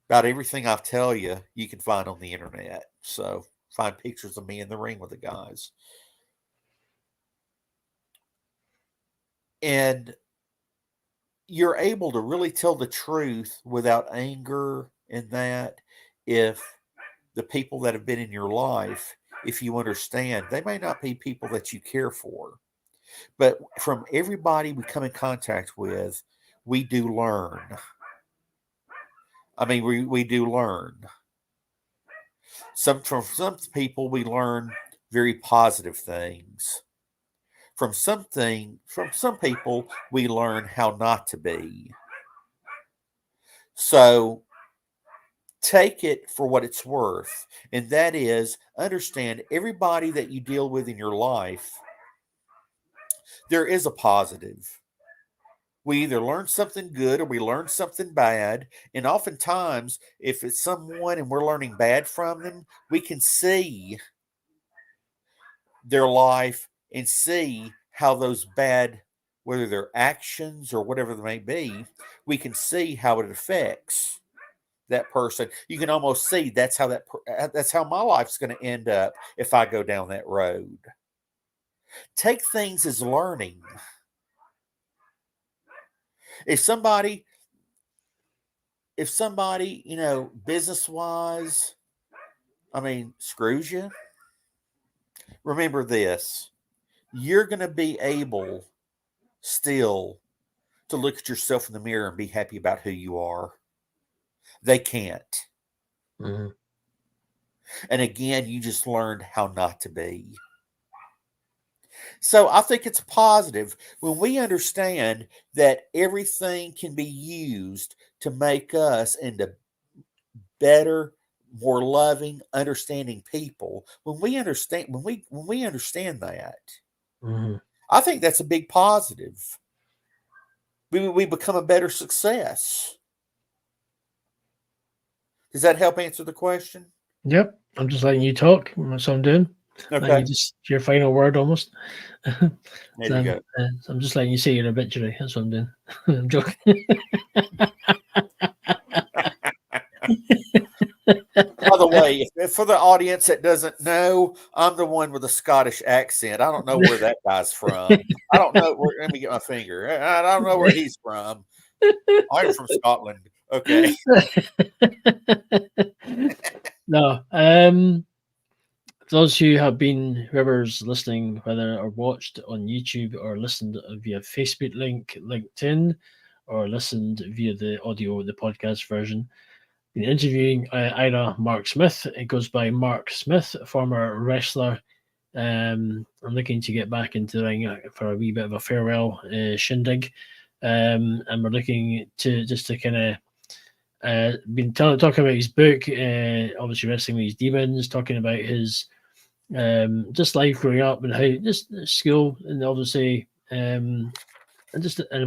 About everything I tell you, you can find on the internet. So find pictures of me in the ring with the guys. And you're able to really tell the truth without anger and that if the people that have been in your life, if you understand, they may not be people that you care for. But from everybody we come in contact with, we do learn. I mean, we do learn. From some people, we learn very positive things. From some people, we learn how not to be. So take it for what it's worth. And that is, understand everybody that you deal with in your life, there is a positive. We either learn something good or we learn something bad. And oftentimes, if it's someone and we're learning bad from them, we can see their life and see how those bad, whether they're actions or whatever they may be, we can see how it affects that person. You can almost see that's how my life's going to end up if I go down that road. Take things as learning. If somebody, business wise, screws you, remember this: you're going to be able still to look at yourself in the mirror and be happy about who you are. They can't. Mm-hmm. And again, you just learned how not to be. So I think it's positive when we understand that everything can be used to make us into better, more loving, understanding people. When we understand that, Mm-hmm. I think that's a big positive. We become a better success. Does that help answer the question? Yep. I'm just letting you talk. That's what I'm doing. Okay. You just your final word almost. There you go. So I'm just letting you say your obituary. That's what I'm doing. I'm joking. By the way, if for the audience that doesn't know, I'm the one with a Scottish accent. I don't know where that guy's from. I don't know where. Let me get my finger. I don't know where he's from. I'm from Scotland. Okay. No. Those who have been, whoever's listening, whether or watched on YouTube or listened via Facebook link, LinkedIn, or listened via the audio, the podcast version, been interviewing Ira Mark Smith. It goes by Mark Smith, former wrestler. I'm looking to get back into the ring for a wee bit of a farewell shindig. And we're looking to just to kind of been talking about his book, obviously wrestling with his demons, talking about his just life growing up and how just school and obviously and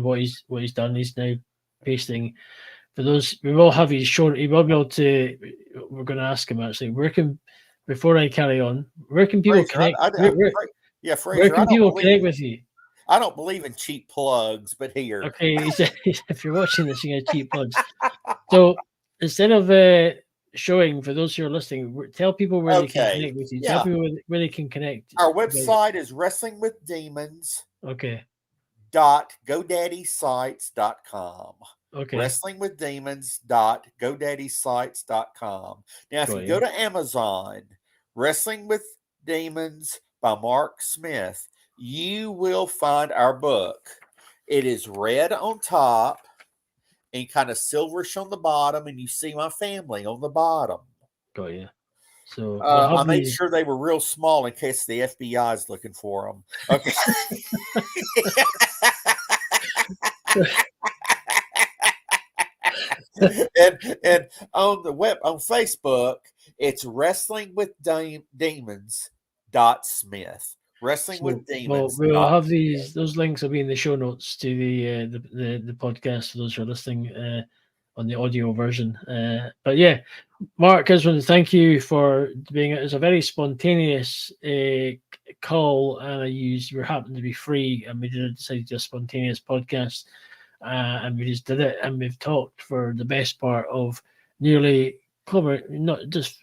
what he's done. He's now pasting for those. We will have his show. He will be able to. We're going to ask him actually. Before I carry on, where can people Fraser, connect? Fraser, where can people connect with you? I don't believe in cheap plugs, but here. Okay, if you're watching this, you get cheap plugs. So instead of showing for those who are listening, tell people where they can connect with you. Tell people where they can connect. Our website is Wrestling with Demons. Okay. .godaddyscites.com. Okay. wrestlingwithdemons.godaddyscites.com. Now, if you go to Amazon, Wrestling with Demons by Mark Smith, you will find our book. It is red on top and kind of silverish on the bottom, and you see my family on the bottom. Got you. So I made sure they were real small in case the FBI is looking for them. Okay. and on the web, on Facebook, it's Wrestling with Demons .Smith. Wrestling with Demons. Well, we'll have those links will be in the show notes to the podcast for those who are listening. on the audio version. But yeah, Mark, I just want to thank you for being. It was a very spontaneous call, and you happened to be free, and we decided to do a spontaneous podcast, and we just did it, and we've talked for the best part of nearly not just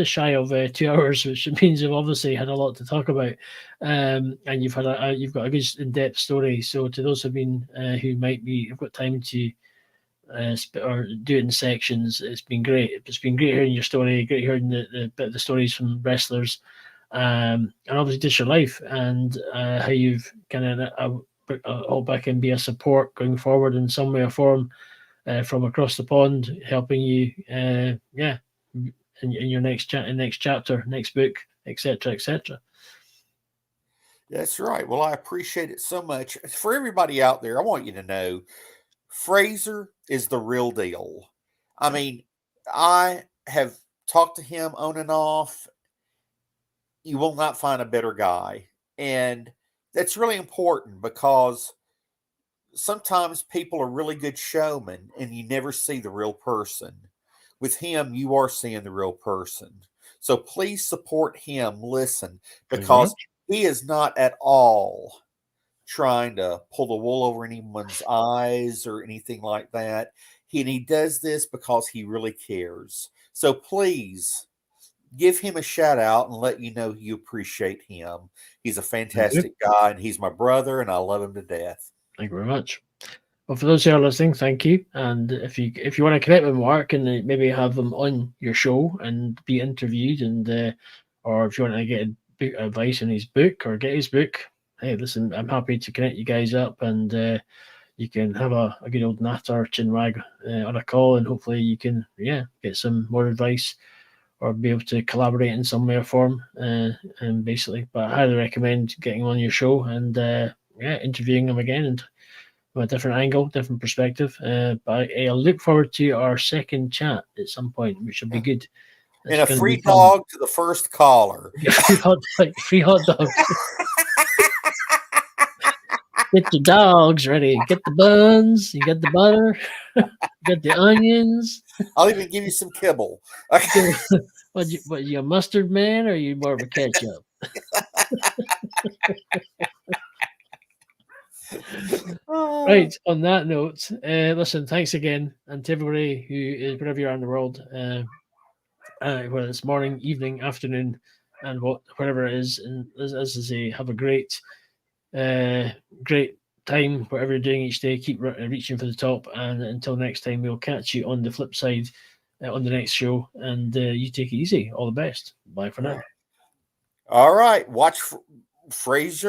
shy of 2 hours, which means we've obviously had a lot to talk about, and you've got a good in-depth story. So to those who might be have got time to or do it in sections. It's been great. It's been great hearing your story, great hearing the bit of the stories from wrestlers, and obviously just your life and how you've kind of hold back and be a support going forward in some way or form from across the pond, helping you, in your next chapter, next book, etc., etc. That's right. Well, I appreciate it so much. For everybody out there, I want you to know Fraser is the real deal. I mean, I have talked to him on and off. You will not find a better guy. And that's really important because sometimes people are really good showmen and you never see the real person. With him, you are seeing the real person. So please support him. Listen, because he is not at all trying to pull the wool over anyone's eyes or anything like that. He does this because he really cares. So please give him a shout out and let you know you appreciate him. He's a fantastic guy, and he's my brother, and I love him to death. Thank you very much. Well, for those who are listening, thank you. And if you want to connect with Mark and maybe have him on your show and be interviewed, and or if you want to get advice on his book or get his book, hey, listen, I'm happy to connect you guys up, and you can have a good old natter chinwag on a call, and hopefully you can get some more advice or be able to collaborate in some way or form. And basically, but I highly recommend getting him on your show and interviewing him again and from a different angle, different perspective. But I'll look forward to our second chat at some point, which will be good. And a free dog to the first caller. Free hot dogs. Get your dogs ready. Get the buns. You get the butter. Get the onions. I'll even give you some kibble. What you a mustard man, or are you more of a ketchup? Right. On that note, listen. Thanks again, and to everybody who is wherever you are in the world, whether it's morning, evening, afternoon, and whatever it is. And as I say, have a great time, whatever you're doing each day. Keep reaching for the top, and until next time, we'll catch you on the flip side on the next show. And you take it easy. All the best. Bye for now. All right. Watch Fraser.